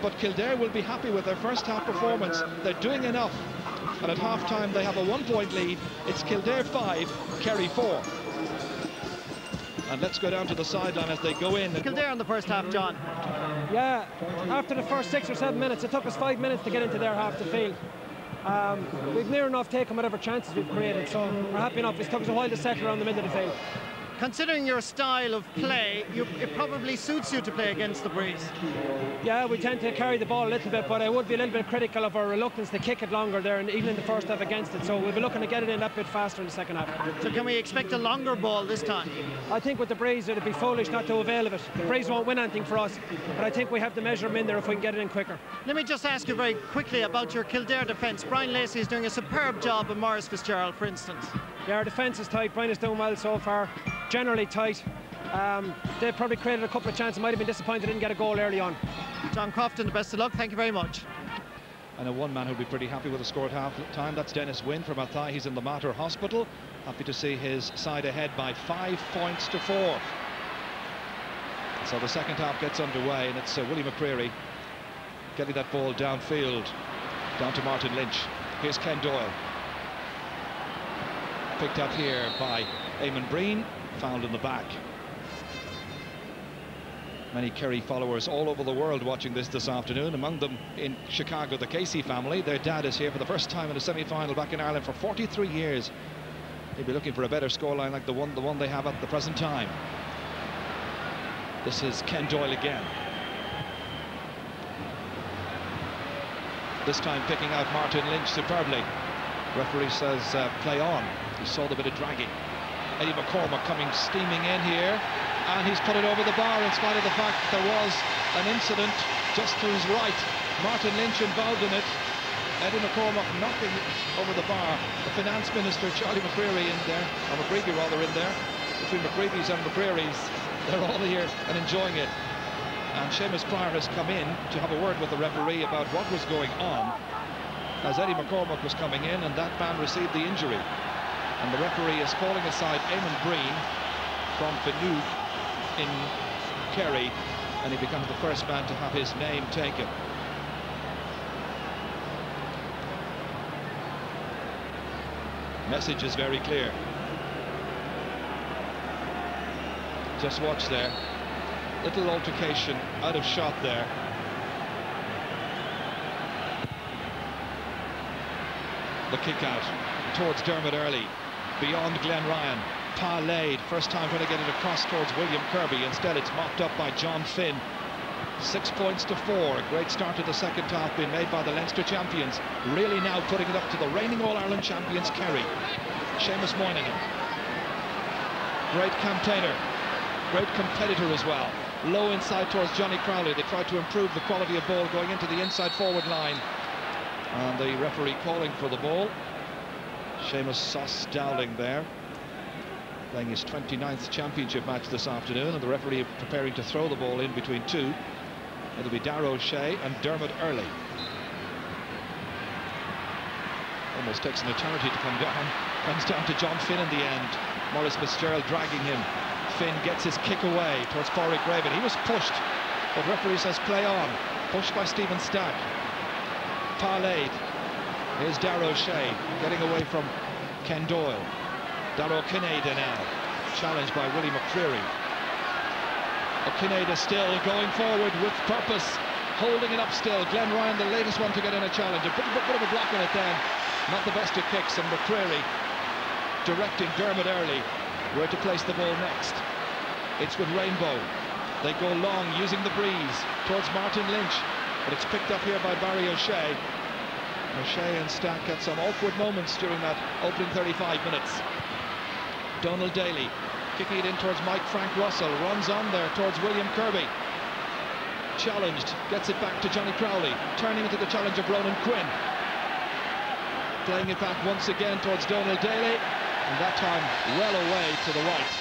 But Kildare will be happy with their first half performance. They're doing enough. And at half-time they have a 1-point lead. It's Kildare 5, Kerry 4. And let's go down to the sideline as they go in. Kildare in the first half, John. Yeah, after the first 6 or 7 minutes, it took us 5 minutes to get into their half the field. We've near enough taken whatever chances we've created, so we're happy enough. It took us a while to settle around the middle of the field. Considering your style of play, it probably suits you to play against the breeze. Yeah, we tend to carry the ball a little bit, but I would be a little bit critical of our reluctance to kick it longer there, and even in the first half against it. So we'll be looking to get it in that bit faster in the second half. So can we expect a longer ball this time? I think with the breeze, it'd be foolish not to avail of it. The breeze won't win anything for us, but I think we have to measure them in there if we can get it in quicker. Let me just ask you very quickly about your Kildare defence. Brian Lacey is doing a superb job with Maurice Fitzgerald, for instance. Yeah, our defence is tight. Brian is doing well so far. Generally tight. They've probably created a couple of chances. Might have been disappointed they didn't get a goal early on. John Crofton, the best of luck. Thank you very much. I know one man who'll be pretty happy with the score at half time. That's Dennis Wynne from Athy. He's in the Mater Hospital. Happy to see his side ahead by 5 points to 4. So the second half gets underway, and it's Willie McCreary getting that ball downfield, down to Martin Lynch. Here's Ken Doyle. Picked up here by Eamon Breen, fouled in the back. Many Kerry followers all over the world watching this afternoon, among them in Chicago, the Casey family. Their dad is here for the first time in a semi-final back in Ireland for 43 years. They'll be looking for a better scoreline like the one they have at the present time. This is Ken Doyle again. This time picking out Martin Lynch superbly. Referee says play on. He saw the bit of dragging. Eddie McCormick coming steaming in here, and he's put it over the bar in spite of the fact there was an incident just to his right. Martin Lynch involved in it. Eddie McCormack knocking over the bar. The Finance Minister, Charlie McCreary, in there, or McGreevy rather, in there. Between McGreevy's and McCreary's, they're all here and enjoying it. And Seamus Pryor has come in to have a word with the referee about what was going on as Eddie McCormack was coming in, and that man received the injury. And the referee is calling aside Eamon Breen from Finuge in Kerry, and he becomes the first man to have his name taken. Message is very clear. Just watch there. Little altercation out of shot there. The kick out towards Dermot Early, beyond Glenn Ryan. Parlayed, first time going to get it across towards William Kirby. Instead it's mopped up by John Finn. 6 points to 4. A great start to the second half being made by the Leinster champions. Really now putting it up to the reigning All-Ireland champions, Kerry. Seamus Moynihan. Great campaigner. Great competitor as well. Low inside towards Johnny Crowley. They tried to improve the quality of ball going into the inside forward line. And the referee calling for the ball. Seamus Sauce Dowling there, playing his 29th championship match this afternoon, and the referee preparing to throw the ball in between two. It'll be Darragh O'Shea and Dermot Early. Almost takes an eternity to come down. Comes down to John Finn in the end. Maurice Fitzgerald dragging him. Finn gets his kick away towards Pádraig Graven. He was pushed, but referee says play on. Pushed by Stephen Stack. Parlayed. Here's Darragh O'Shea getting away from Ken Doyle. Darragh Kinnaida now, challenged by Willie McCreary. Kinnaida still going forward with purpose, holding it up still. Glenn Ryan, the latest one to get in a challenge. A bit of a block on it then. Not the best of kicks, and McCreary directing Dermot Early where to place the ball next. It's with Rainbow. They go long, using the breeze towards Martin Lynch, but it's picked up here by Barry O'Shea. O'Shea and Stack had some awkward moments during that opening 35 minutes. Donald Daly kicking it in towards Mike Frank Russell, runs on there towards William Kirby. Challenged, gets it back to Johnny Crowley, turning into the challenge of Ronan Quinn. Playing it back once again towards Donald Daly, and that time well away to the right.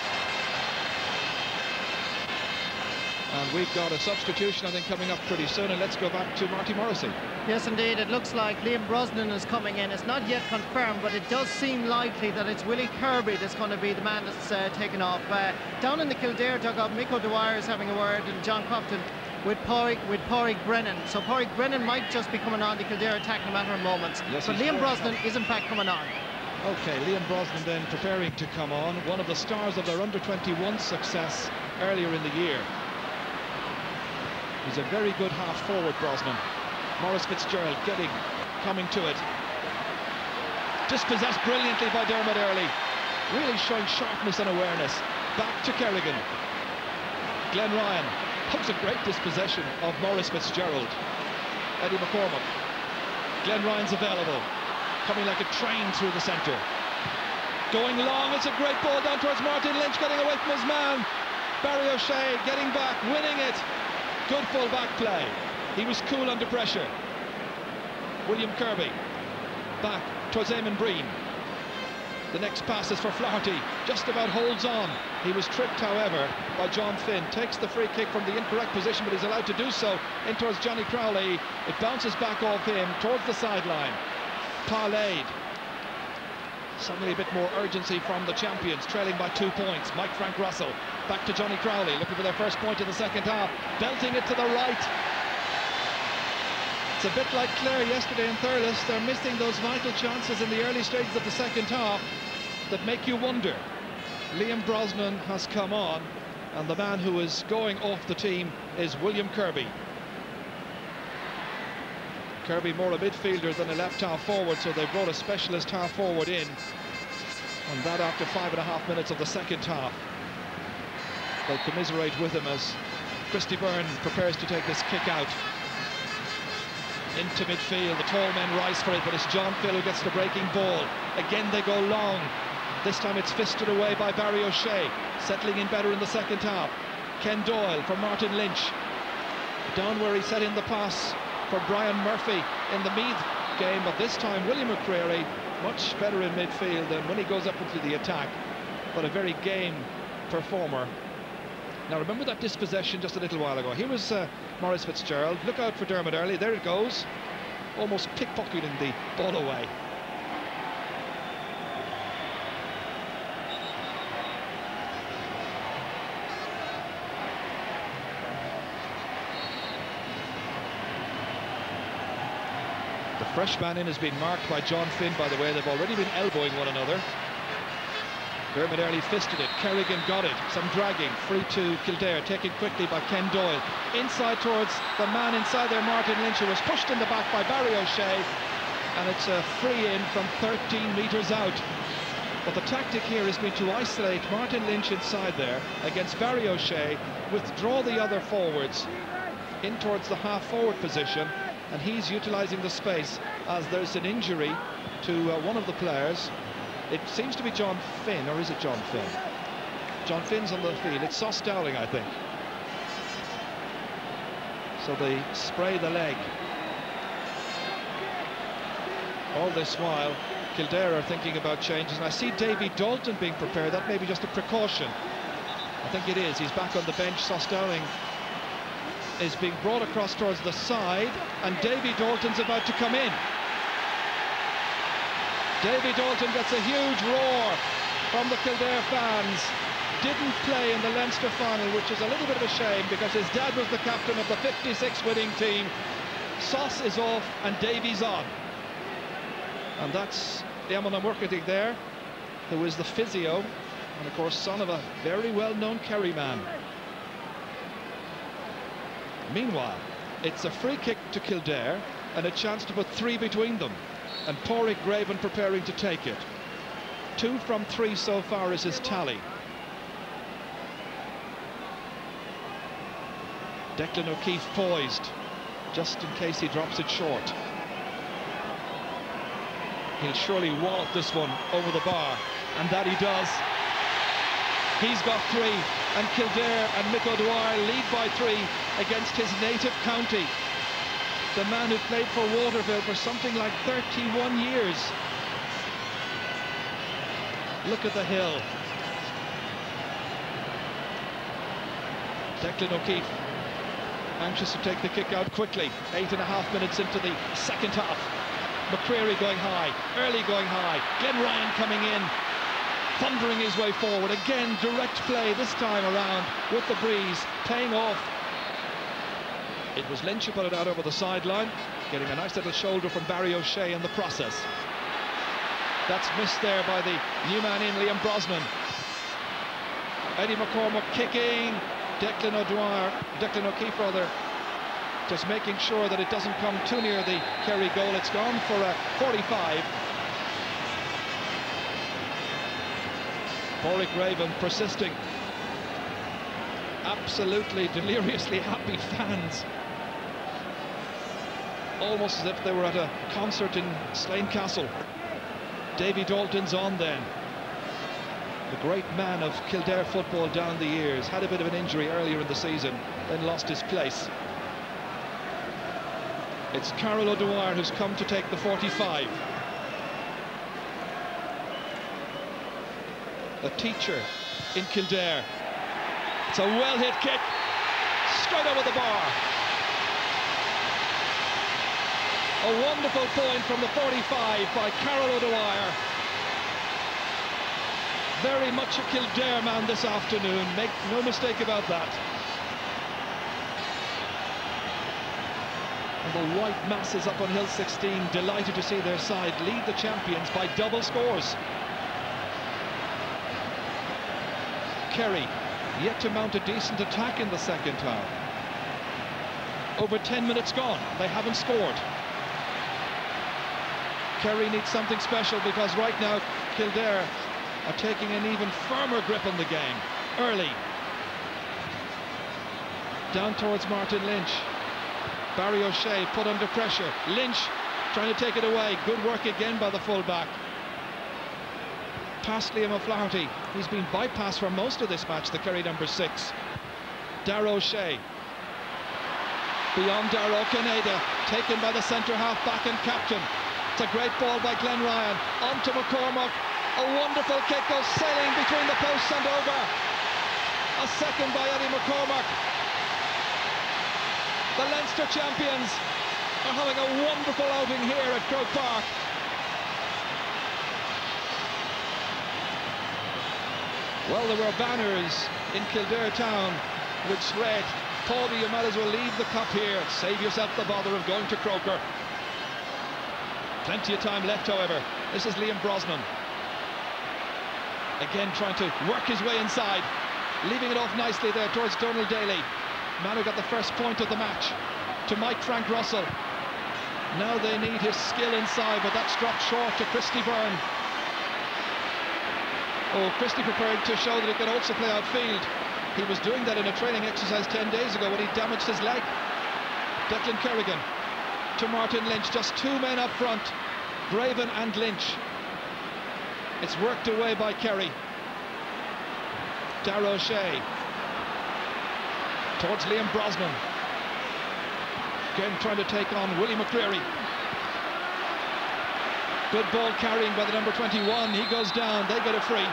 And we've got a substitution, I think, coming up pretty soon, and let's go back to Marty Morrissey. Yes, indeed, it looks like Liam Brosnan is coming in. It's not yet confirmed, but it does seem likely that it's Willie Kirby that's going to be the man that's taken off. Down in the Kildare dugout, Mick O'Dwyer is having a word, and John Crofton with Pádraig Brennan. So Pádraig Brennan might just be coming on the Kildare attack in a matter of moments. Yes, but Liam Brosnan is in fact coming on. Okay, Liam Brosnan then preparing to come on. One of the stars of their under-21 success earlier in the year. He's a very good half-forward, Brosnan. Maurice Fitzgerald coming to it. Dispossessed brilliantly by Dermot Early. Really showing sharpness and awareness. Back to Kerrigan. Glenn Ryan. That was a great dispossession of Maurice Fitzgerald. Eddie McCormack. Glenn Ryan's available. Coming like a train through the centre. Going long, it's a great ball down towards Martin Lynch, getting away from his man. Barry O'Shea getting back, winning it. Good full-back play. He was cool under pressure. William Kirby back towards Eamon Breen. The next pass is for Flaherty, just about holds on. He was tripped, however, by John Finn. Takes the free kick from the incorrect position, but he's allowed to do so in towards Johnny Crowley. It bounces back off him towards the sideline. Parlayed. Suddenly a bit more urgency from the champions, trailing by 2 points. Mike Frank Russell back to Johnny Crowley, looking for their first point in the second half, belting it to the right. It's a bit like Clare yesterday in Thurles. They're missing those vital chances in the early stages of the second half that make you wonder. Liam Brosnan has come on, and the man who is going off the team is William Kirby. Kirby more a midfielder than a left half forward, so they brought a specialist half forward in, and that after 5.5 minutes of the second half. They'll commiserate with him as Christy Byrne prepares to take this kick out into midfield. The tall men rise for it, but it's John Phil who gets the breaking ball. Again they go long. This time it's fisted away by Barry O'Shea, settling in better in the second half. Ken Doyle for Martin Lynch, down where he set in the pass for Brian Murphy in the Meath game, but this time William McCreary much better in midfield than when he goes up into the attack, but a very game performer. Now remember that dispossession just a little while ago. Here was Maurice Fitzgerald. Look out for Dermot Earley. There it goes, almost pickpocketing the ball away. The fresh man in has been marked by John Finn, by the way. They've already been elbowing one another. Dermot Earley fisted it. Kerrigan got it. Some dragging. Free to Kildare. Taken quickly by Ken Doyle. Inside towards the man inside there, Martin Lynch, who was pushed in the back by Barry O'Shea. And it's a free in from 13 metres out. But the tactic here has been to isolate Martin Lynch inside there against Barry O'Shea, withdraw the other forwards in towards the half-forward position, and he's utilising the space as there's an injury to one of the players. It seems to be John Finn, or is it John Finn? John Finn's on the field. It's Sauce Dowling, I think. So they spray the leg. All this while, Kildare are thinking about changes, and I see Davy Dalton being prepared. That may be just a precaution. I think it is. He's back on the bench. Sauce Dowling is being brought across towards the side, and Davy Dalton's about to come in. Davy Dalton gets a huge roar from the Kildare fans. Didn't play in the Leinster final, which is a little bit of a shame because his dad was the captain of the 56 winning team. Sauce is off and Davy's on. And that's Eamon Murkety there, who is the physio, and of course son of a very well-known Kerry man. Meanwhile, it's a free kick to Kildare and a chance to put 3 between them, and Pádraig Graven preparing to take it. 2 from 3 so far is his tally. Declan O'Keefe poised, just in case he drops it short. He'll surely wallop this one over the bar, and that he does. He's got 3, and Kildare and Mick O'Dwyer lead by 3 against his native county. The man who played for Waterville for something like 31 years. Look at the hill. Declan O'Keefe anxious to take the kick out quickly. 8.5 minutes into the second half. McCreary going high, Early going high, Glenn Ryan coming in, thundering his way forward. Again, direct play this time around with the breeze, paying off. It was Lynch who put it out over the sideline, getting a nice little shoulder from Barry O'Shea in the process. That's missed there by the new man in, Liam Brosnan. Eddie McCormack kicking, Declan O'Keefe rather, just making sure that it doesn't come too near the Kerry goal. It's gone for a 45. Pádraig Graven persisting. Absolutely deliriously happy fans. Almost as if they were at a concert in Slane Castle. Davy Dalton's on then. The great man of Kildare football down the years. Had a bit of an injury earlier in the season, then lost his place. It's Carol O'Dwyer who's come to take the 45. A teacher in Kildare. It's a well-hit kick, straight over the bar. A wonderful point from the 45 by Carol O'Dwyer. Very much a Kildare man this afternoon, make no mistake about that. And the white masses up on Hill 16 delighted to see their side lead the champions by double scores. Kerry yet to mount a decent attack in the second half. Over 10 minutes gone, they haven't scored. Kerry needs something special because right now Kildare are taking an even firmer grip on the game. Early. Down towards Martin Lynch. Barry O'Shea put under pressure. Lynch trying to take it away. Good work again by the fullback. Past Liam O'Flaherty. He's been bypassed for most of this match, the Kerry number 6. Darragh O'Shea. Beyond Darragh, Canada, taken by the centre half back and captain. That's a great ball by Glenn Ryan. On to McCormack. A wonderful kick goes sailing between the posts and over. A second by Eddie McCormack. The Leinster champions are having a wonderful outing here at Croke Park. Well, there were banners in Kildare town which read, "Paulie, you might as well leave the cup here. Save yourself the bother of going to Croker." Plenty of time left, however. This is Liam Brosnan. Again trying to work his way inside. Leaving it off nicely there towards Donald Daly. Man who got the first point of the match. To Mike Frank Russell. Now they need his skill inside, but that's dropped short to Christy Byrne. Oh, Christy prepared to show that he can also play outfield. He was doing that in a training exercise 10 days ago when he damaged his leg. Declan Kerrigan to Martin Lynch, just two men up front, Graven and Lynch. It's worked away by Kerry. Darragh O'Shea towards Liam Brosnan. Again trying to take on Willie McCreary. Good ball carrying by the number 21. He goes down, they get a free.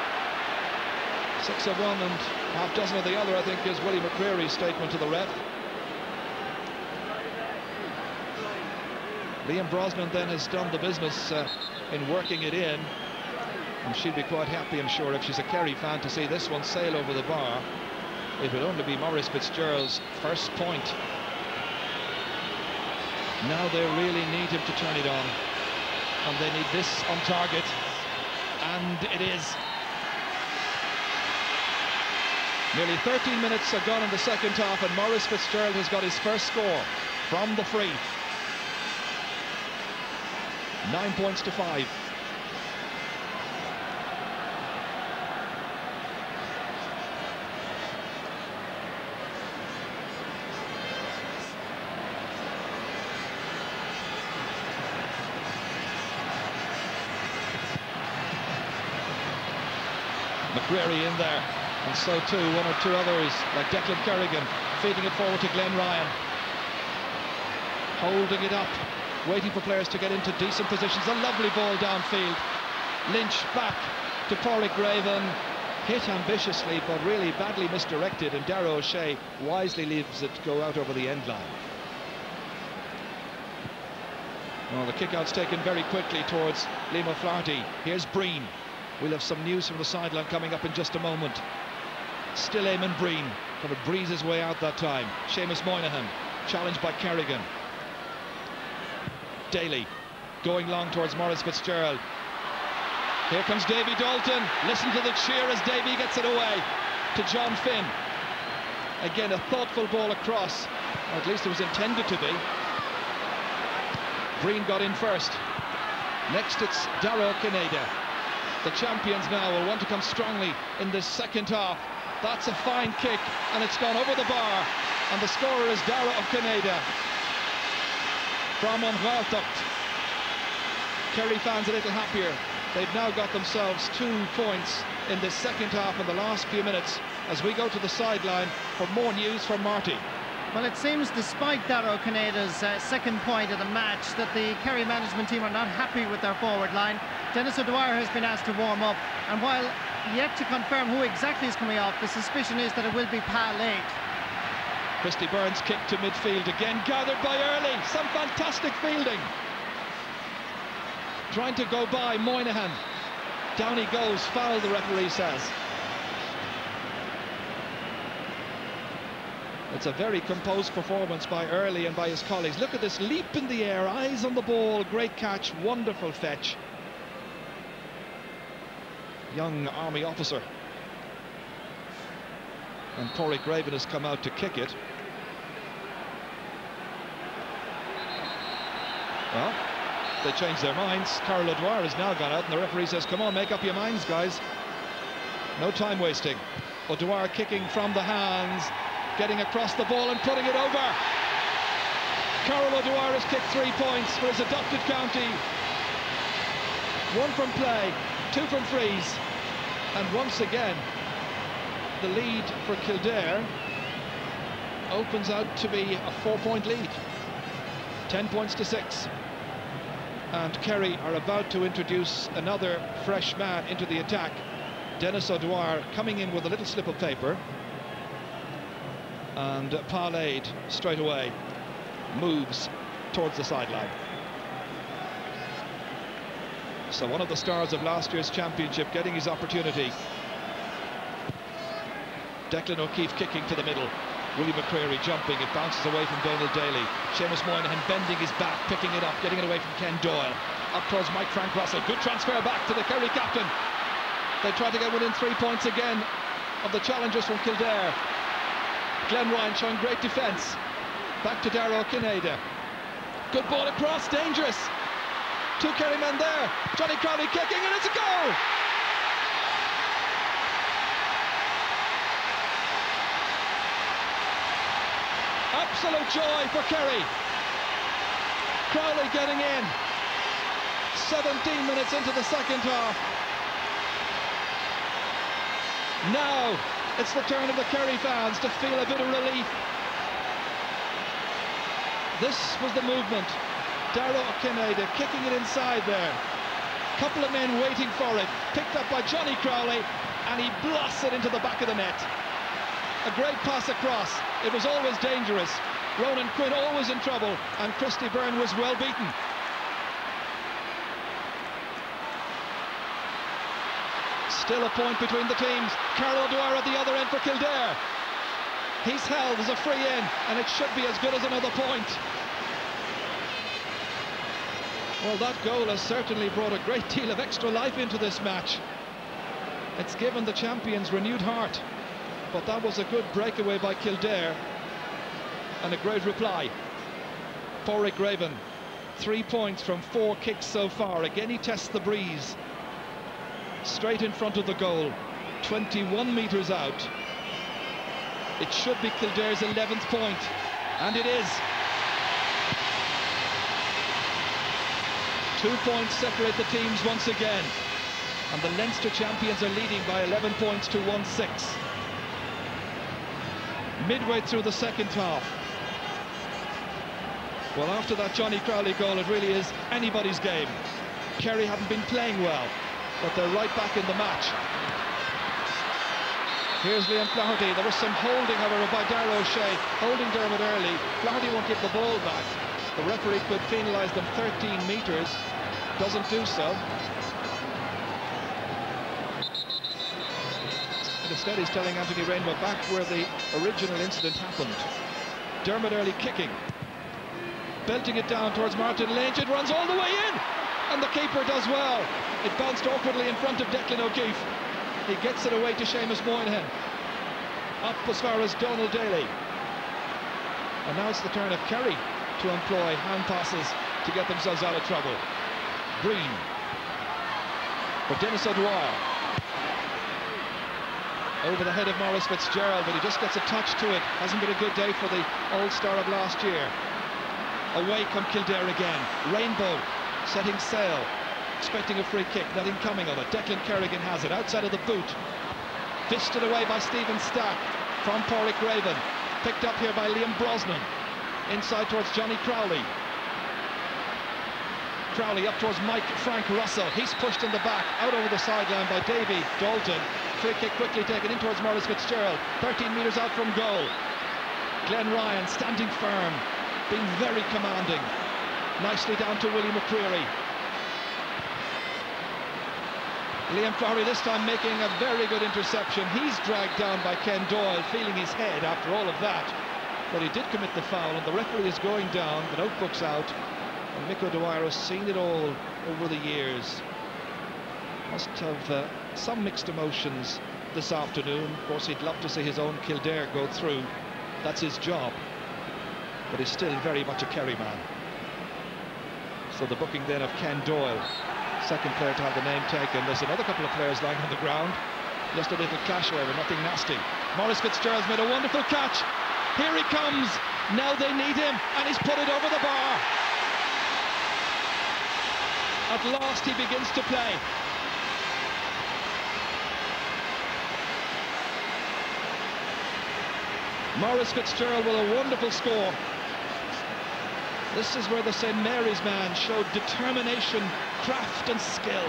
6 of one and half dozen of the other, I think, is Willie McCreary's statement to the ref. Liam Brosnan then has done the business in working it in, and she'd be quite happy, I'm sure, if she's a Kerry fan, to see this one sail over the bar. It will only be Maurice Fitzgerald's first point. Now they really need him to turn it on, and they need this on target, and it is. Nearly 13 minutes are gone in the second half, and Maurice Fitzgerald has got his first score from the free. 9 points to 5. McCreary in there, and so too one or two others like Declan Kerrigan, feeding it forward to Glenn Ryan, holding it up, waiting for players to get into decent positions. A lovely ball downfield. Lynch back to Pádraig Graven, hit ambitiously but really badly misdirected, and Darragh O'Shea wisely leaves it go out over the end line. Well, the kick-out's taken very quickly towards Liam O'Flaherty. Here's Breen. We'll have some news from the sideline coming up in just a moment. Still Eamon Breen, trying to breeze his way out that time. Seamus Moynihan, challenged by Kerrigan. Daly, going long towards Maurice Fitzgerald. Here comes Davy Dalton. Listen to the cheer as Davy gets it away to John Finn. Again, a thoughtful ball across, or at least it was intended to be. Breen got in first. Next it's Darragh Kineda. The champions now will want to come strongly in this second half. That's a fine kick, and it's gone over the bar, and the scorer is Darragh Kineda from Unghiltocht. Kerry fans a little happier. They've now got themselves 2 points in this second half in the last few minutes, as we go to the sideline for more news from Marty. Well, it seems, despite Darragh Kineda's second point of the match, that the Kerry management team are not happy with their forward line. Dennis O'Dwyer has been asked to warm up, and while yet to confirm who exactly is coming off, the suspicion is that it will be Pa Lade. Christy Byrne's kick to midfield, again gathered by Early. Some fantastic fielding. Trying to go by Moynihan. Down he goes, foul, the referee says. It's a very composed performance by Early and by his colleagues. Look at this leap in the air, eyes on the ball, great catch, wonderful fetch. Young army officer. And Pádraig Graven has come out to kick it. Well, they changed their minds. Carol O'Dwyer has now gone out, and the referee says, come on, make up your minds, guys. No time wasting. O'Dwyer kicking from the hands, getting across the ball and putting it over. Carol O'Dwyer has kicked 3 points for his adopted county. 1 from play, 2 from frees, and once again the lead for Kildare opens out to be a 4-point lead. 10 points to 6. And Kerry are about to introduce another fresh man into the attack. Dennis O'Dwyer coming in with a little slip of paper. And Paul Aid straight away moves towards the sideline. So one of the stars of last year's championship getting his opportunity. Declan O'Keefe kicking to the middle. Willie McCreary jumping, it bounces away from Donald Daly. Seamus Moynihan bending his back, picking it up, getting it away from Ken Doyle. Up towards Mike Frank Russell, good transfer back to the Kerry captain. They try to get within 3 points again of the challengers from Kildare. Glenn Ryan showing great defence. Back to Darragh Kinnaida. Good ball across, dangerous. Two Kerry men there. Johnny Crowley kicking, and it's a goal! Absolute joy for Kerry. Crowley getting in. 17 minutes into the second half. Now it's the turn of the Kerry fans to feel a bit of relief. This was the movement. Darragh Kinnaida kicking it inside there. Couple of men waiting for it. Picked up by Johnny Crowley, and he blasts it into the back of the net. A great pass across. It was always dangerous. Ronan Quinn always in trouble, and Christy Byrne was well beaten. Still a point between the teams. Carol O'Dwyer at the other end for Kildare. He's held as a free in, and it should be as good as another point. Well, that goal has certainly brought a great deal of extra life into this match. It's given the champions renewed heart. But that was a good breakaway by Kildare, and a great reply. Pádraig Raven, 3 points from 4 kicks so far. Again he tests the breeze. Straight in front of the goal, 21 metres out. It should be Kildare's 11th point, and it is. 2 points separate the teams once again, and the Leinster champions are leading by 11 points to 1-6. Midway through the second half. Well, after that Johnny Crowley goal, it really is anybody's game. Kerry haven't been playing well, but they're right back in the match. Here's Liam Flaherty. There was some holding, however, by Darragh O'Shea, holding Dermot early. Flaherty won't give the ball back. The referee could penalise them 13 metres. Doesn't do so. Instead, he's telling Anthony Rainbow back where the original incident happened. Dermot Earley kicking. Belting it down towards Martin Lynch. It runs all the way in! And the keeper does well. It bounced awkwardly in front of Declan O'Keefe. He gets it away to Seamus Moynihan. Up as far as Donald Daly. And now it's the turn of Kerry to employ hand passes to get themselves out of trouble. Breen. For Dennis O'Dwyer. Over the head of Maurice Fitzgerald, but he just gets a touch to it. Hasn't been a good day for the All-Star of last year. Away come Kildare again. Rainbow setting sail, expecting a free kick, nothing coming of it. Declan Kerrigan has it outside of the boot. Fisted away by Stephen Stack from Pádraig Raven. Picked up here by Liam Brosnan. Inside towards Johnny Crowley. Crowley up towards Mike Frank Russell. He's pushed in the back, out over the sideline by Davy Dalton. Free kick quickly taken in towards Maurice Fitzgerald. 13 metres out from goal. Glenn Ryan standing firm, being very commanding. Nicely down to Willie McCreary. Liam Flaherty this time making a very good interception. He's dragged down by Ken Doyle, feeling his head after all of that. But he did commit the foul, and the referee is going down, the notebook's out. And Mick O'Dwyer has seen it all over the years. Must have some mixed emotions this afternoon. Of course, he'd love to see his own Kildare go through. That's his job. But he's still very much a Kerry man. So the booking then of Ken Doyle, second player to have the name taken. There's another couple of players lying on the ground. Just a little clash, however, nothing nasty. Maurice Fitzgerald's made a wonderful catch. Here he comes. Now they need him, and he's put it over the bar. At last he begins to play. Maurice Fitzgerald with a wonderful score. This is where the St. Mary's man showed determination, craft and skill.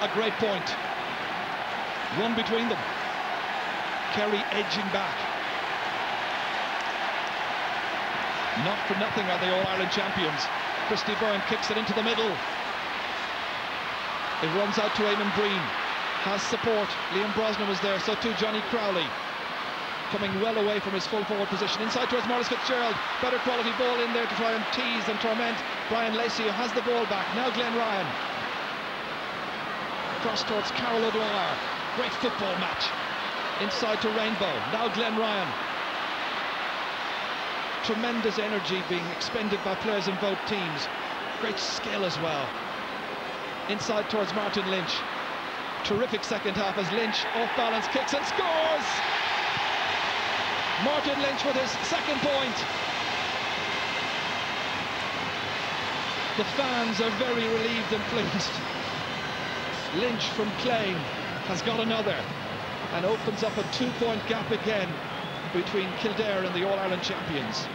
A great point. One between them. Kerry edging back. Not for nothing are they All-Ireland champions. Christy Byrne kicks it into the middle. It runs out to Eamon Breen. Has support. Liam Brosnan was there, so too Johnny Crowley. Coming well away from his full forward position. Inside towards Maurice Fitzgerald. Better quality ball in there to try and tease and torment Brian Lacey, who has the ball back. Now Glenn Ryan. Cross towards Carol O'Dwyer. Great football match. Inside to Rainbow. Now Glenn Ryan. Tremendous energy being expended by players in both teams. Great skill as well. Inside towards Martin Lynch. Terrific second half as Lynch off balance kicks and scores! Martin Lynch with his second point. The fans are very relieved and pleased. Lynch from Clane has got another and opens up a 2-point gap again between Kildare and the All-Ireland champions.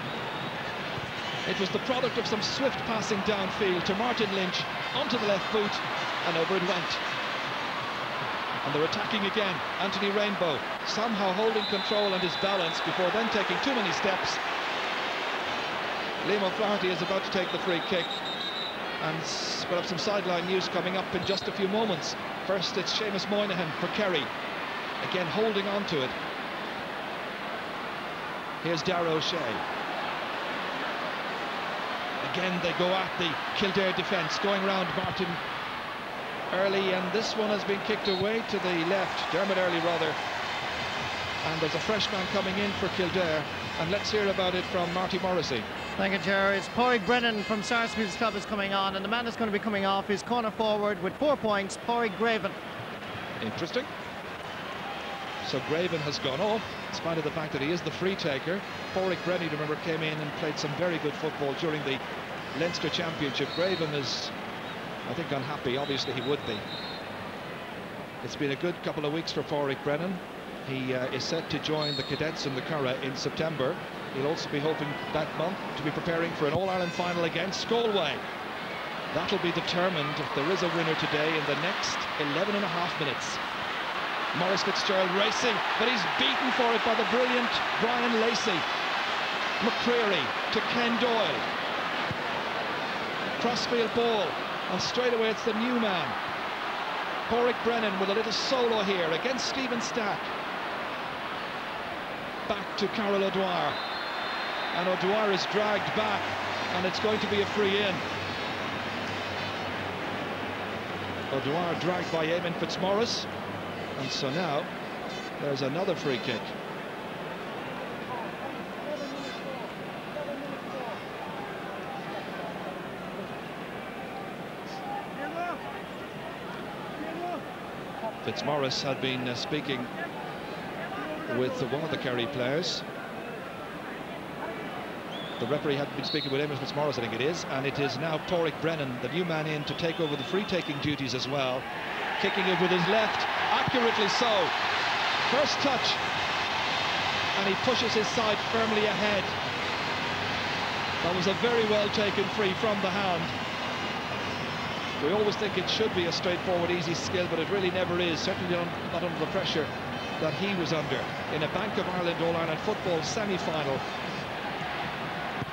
It was the product of some swift passing downfield to Martin Lynch onto the left boot, and over it went. And they're attacking again. Anthony Rainbow somehow holding control and his balance before then taking too many steps. Liam O'Flaherty is about to take the free kick, and we'll have some sideline news coming up in just a few moments. First, it's Seamus Moynihan for Kerry, again holding on to it. Here's Darragh O'Shea. Again they go at the Kildare defence, going round Martin Early, and this one has been kicked away to the left, Dermot Early rather, and there's a fresh man coming in for Kildare, and let's hear about it from Marty Morrissey. Thank you, Jerry. It's Pádraig Brennan from Sarsfield's club is coming on, and the man that's going to be coming off is corner forward with 4 points, Pádraig Graven. Interesting. So Graven has gone off, in spite of the fact that he is the free taker. Pádraig Brennan, remember, came in and played some very good football during the Leinster Championship. Graven is, I think, unhappy. Obviously he would be. It's been a good couple of weeks for Pádraig Brennan. He is set to join the cadets in the Curragh in September. He'll also be hoping that month to be preparing for an All-Ireland final against Galway. That'll be determined if there is a winner today in the next 11 and a half minutes. Maurice Fitzgerald racing, but he's beaten for it by the brilliant Brian Lacey. McCreary to Ken Doyle. Crossfield ball, and straight away it's the new man. Pádraig Brennan with a little solo here against Stephen Stack. Back to Carol O'Dwyer. And O'Dwyer is dragged back, and it's going to be a free in. O'Dwyer dragged by Eamon Fitzmaurice. And so now, there's another free kick. Fitzmaurice had been speaking with one of the Kerry players. The referee had been speaking with Eamon Fitzmaurice, I think it is, and it is now Pádraig Brennan, the new man in, to take over the free-taking duties as well. Kicking it with his left, accurately so. First touch, and he pushes his side firmly ahead. That was a very well taken free from the hand. We always think it should be a straightforward, easy skill, but it really never is, certainly not under the pressure that he was under in a Bank of Ireland All-Ireland football semi-final.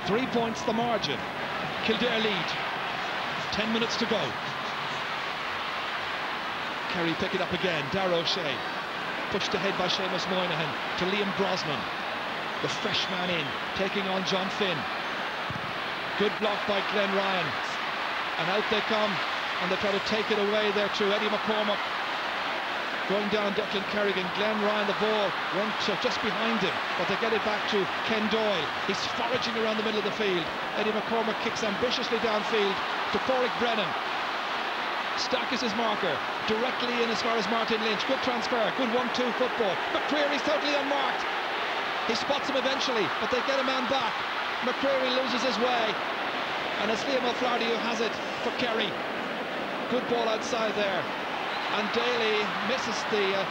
3 points the margin. Kildare lead. 10 minutes to go. Kerry pick it up again. Darragh O'Shea pushed ahead by Seamus Moynihan to Liam Brosnan, the fresh man in, taking on John Finn. Good block by Glenn Ryan, and out they come, and they try to take it away there through Eddie McCormack. Going down Declan Kerrigan. Glenn Ryan, the ball went just behind him, but they get it back to Ken Doyle. He's foraging around the middle of the field. Eddie McCormack kicks ambitiously downfield to Pádraig Brennan. Stack is his marker, directly in as far as Martin Lynch. Good transfer, good 1-2 football. McCreary's totally unmarked. He spots him eventually, but they get a man back. McCreary loses his way, and it's Liam O'Flaherty who has it for Kerry. Good ball outside there, and Daly misses the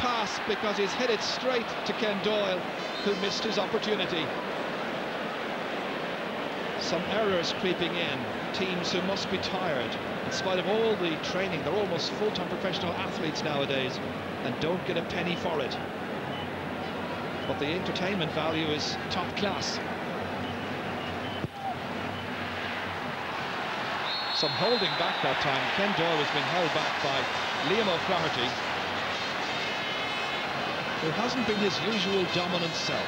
pass because he's hit it straight to Ken Doyle, who missed his opportunity. some errors creeping in. Teams who must be tired. In spite of all the training, they're almost full-time professional athletes nowadays and don't get a penny for it. But the entertainment value is top class. Some holding back that time. Ken Doyle has been held back by Liam O'Flaherty, who hasn't been his usual dominant self.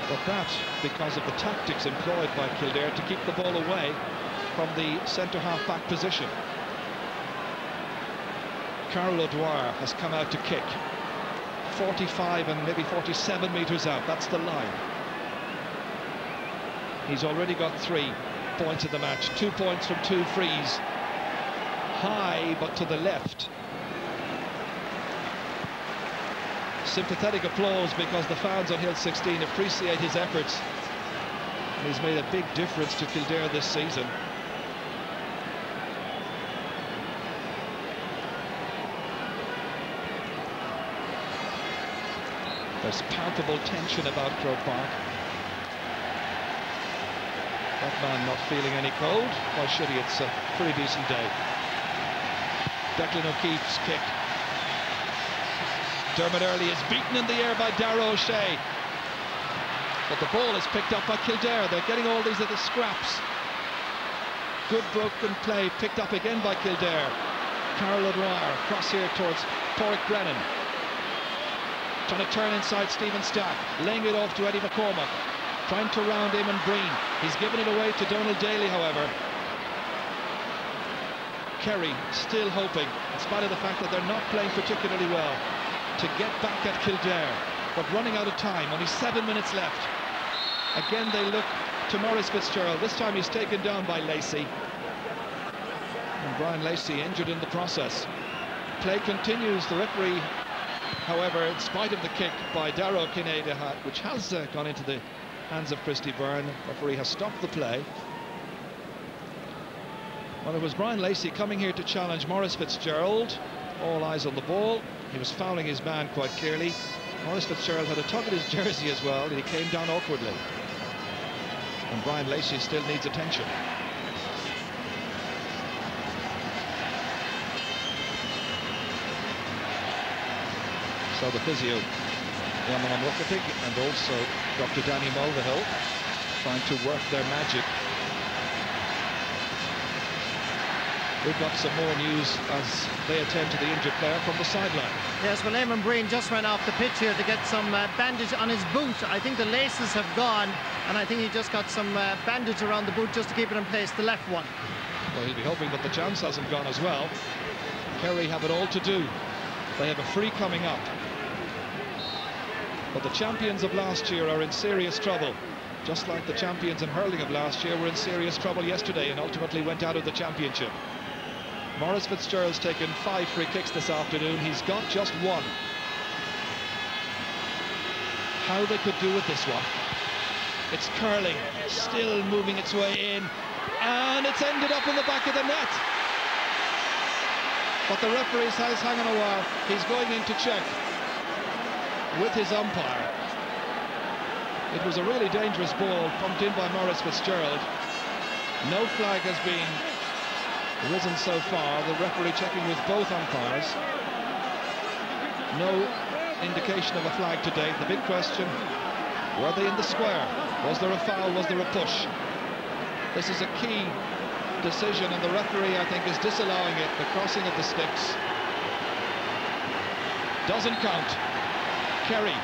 But that because of the tactics employed by Kildare to keep the ball away from the centre-half back position. Carol O'Dwyer has come out to kick. 45 and maybe 47 metres out, that's the line. He's already got 3 points in the match, 2 points from 2 frees. High, but to the left. Sympathetic applause because the fans on Hill 16 appreciate his efforts. And he's made a big difference to Kildare this season. There's palpable tension about Croke Park. That man not feeling any cold. Why should he? It's a pretty decent day. Declan O'Keefe's kick. Dermot Earley is beaten in the air by Darragh O'Shea. But the ball is picked up by Kildare. They're getting all these little scraps. Good broken play picked up again by Kildare. Carol O'Dwyer across here towards Porrick Brennan. Trying to turn inside Stephen Stack. Laying it off to Eddie McCormack. Trying to round Eamon Breen. He's given it away to Donald Daly, however. Kerry still hoping, in spite of the fact that they're not playing particularly well, to get back at Kildare, but running out of time. Only 7 minutes left. Again they look to Maurice Fitzgerald. This time he's taken down by Lacey. And Brian Lacey injured in the process. Play continues. The referee, however, in spite of the kick by Darragh Kinnaird, which has gone into the hands of Christy Byrne, the referee has stopped the play. Well, it was Brian Lacey coming here to challenge Maurice Fitzgerald. All eyes on the ball. He was fouling his man quite clearly. Maurice Fitzgerald had a tug at his jersey as well, and he came down awkwardly. And Brian Lacey still needs attention. So the physio, Yaman Rukkatig, and also Dr. Danny Mulvihill trying to work their magic. We've got some more news as they attend to the injured player from the sideline. Yes, well, Eamon Breen just ran off the pitch here to get some bandage on his boot. I think the laces have gone, and I think he just got some bandage around the boot just to keep it in place, the left one. Well, he'll be hoping that the chance hasn't gone as well. Kerry have it all to do. They have a free coming up. But the champions of last year are in serious trouble. Just like the champions in hurling of last year were in serious trouble yesterday and ultimately went out of the championship. Maurice Fitzgerald's taken 5 free kicks this afternoon. He's got just 1. How they could do with this one. It's curling, still moving its way in, and it's ended up in the back of the net. But the referee says, hang on a while, he's going in to check with his umpire. It was a really dangerous ball pumped in by Maurice Fitzgerald. No flag has been risen so far. The referee checking with both umpires. No indication of a flag to date. The big question, were they in the square? Was there a foul? Was there a push? This is a key decision, and the referee, I think, is disallowing it. The crossing of the sticks doesn't count. Kerry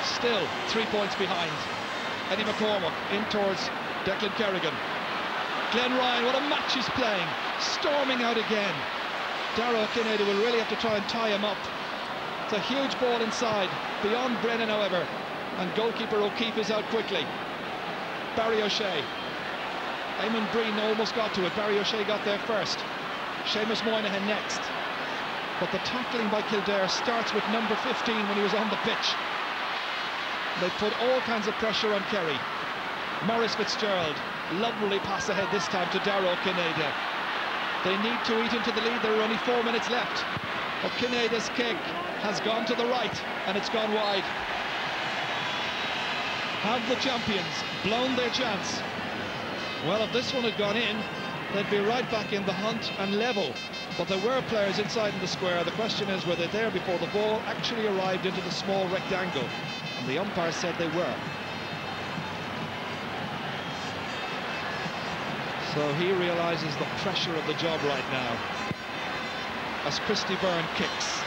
still 3 points behind. Eddie McCormack in towards Declan Kerrigan. Glenn Ryan, what a match he's playing. Storming out again. Darragh Kinnaird will really have to try and tie him up. It's a huge ball inside, beyond Brennan, however, and goalkeeper O'Keefe is out quickly. Barry O'Shea. Eamon Breen almost got to it. Barry O'Shea got there first. Seamus Moynihan next. But the tackling by Kildare starts with number 15 when he was on the pitch. They put all kinds of pressure on Kerry. Maurice Fitzgerald, lovely pass ahead this time to Darragh Kinnaird. They need to eat into the lead. There are only 4 minutes left. But Kinnair's kick has gone to the right, and it's gone wide. Have the champions blown their chance? Well, if this one had gone in, they'd be right back in the hunt and level. But there were players inside in the square. The question is, were they there before the ball actually arrived into the small rectangle? And the umpire said they were. So he realises the pressure of the job right now. As Christy Byrne kicks,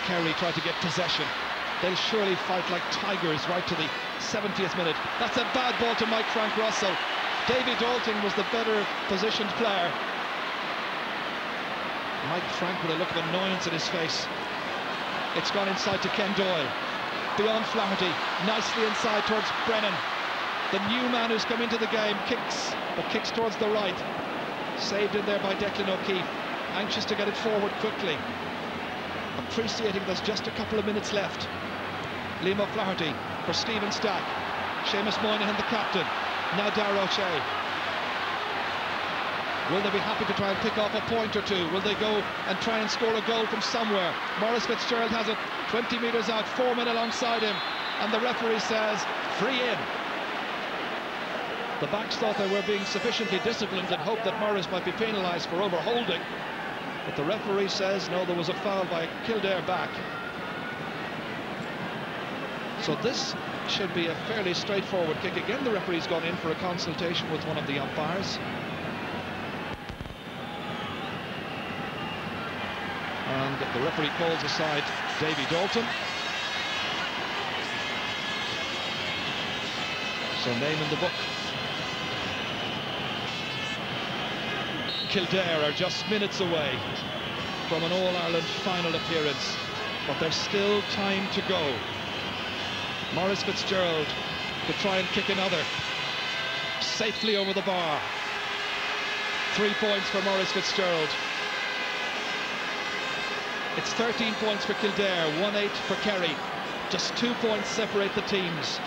Kerry tried to get possession. They'll surely fight like tigers right to the 70th minute. That's a bad ball to Mike Frank Russell. Davy Dalton was the better positioned player. Mike Frank with a look of annoyance in his face. It's gone inside to Ken Doyle. Beyond Flaherty, nicely inside towards Brennan. The new man who's come into the game kicks, but kicks towards the right. Saved in there by Declan O'Keefe. Anxious to get it forward quickly. Appreciating there's just a couple of minutes left. Liam O'Flaherty for Stephen Stack. Seamus Moynihan, the captain. Now Darragh O'Shea. Will they be happy to try and pick off a point or two? Will they go and try and score a goal from somewhere? Maurice Fitzgerald has it 20 metres out, 4 men alongside him, and the referee says free in. The backs thought they were being sufficiently disciplined and hoped that Maurice might be penalised for overholding, but the referee says no, there was a foul by a Kildare back. So this should be a fairly straightforward kick. Again, the referee's gone in for a consultation with one of the umpires. And the referee calls aside Davy Dalton. So name in the book. Kildare are just minutes away from an All-Ireland final appearance, but there's still time to go. Maurice Fitzgerald to try and kick another. Safely over the bar. 3 points for Maurice Fitzgerald. It's 13 points for Kildare, 1-8 for Kerry. Just 2 points separate the teams.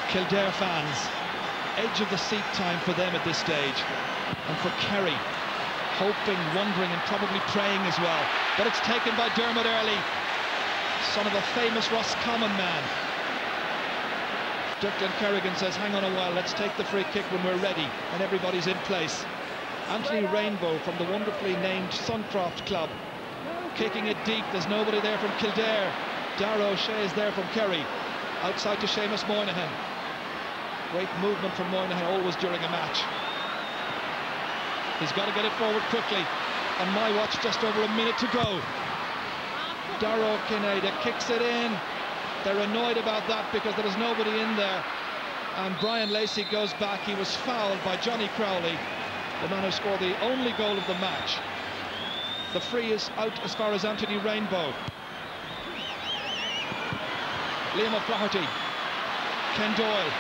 Kildare fans, edge of the seat time for them at this stage. And for Kerry, hoping, wondering and probably praying as well. But it's taken by Dermot Earley, son of a famous Roscommon man. Declan Kerrigan says, hang on a while, let's take the free kick when we're ready and everybody's in place. Anthony Rainbow from the wonderfully named Suncroft Club, kicking it deep. There's nobody there from Kildare. Darragh O'Shea is there from Kerry. Outside to Seamus Moynihan. Great movement from Moynihan always during a match. He's got to get it forward quickly. On my watch, just over a minute to go. Darragh Kinnaida kicks it in. They're annoyed about that because there is nobody in there. And Brian Lacey goes back. He was fouled by Johnny Crowley, the man who scored the only goal of the match. The free is out as far as Anthony Rainbow. Liam O'Flaherty. Ken Doyle.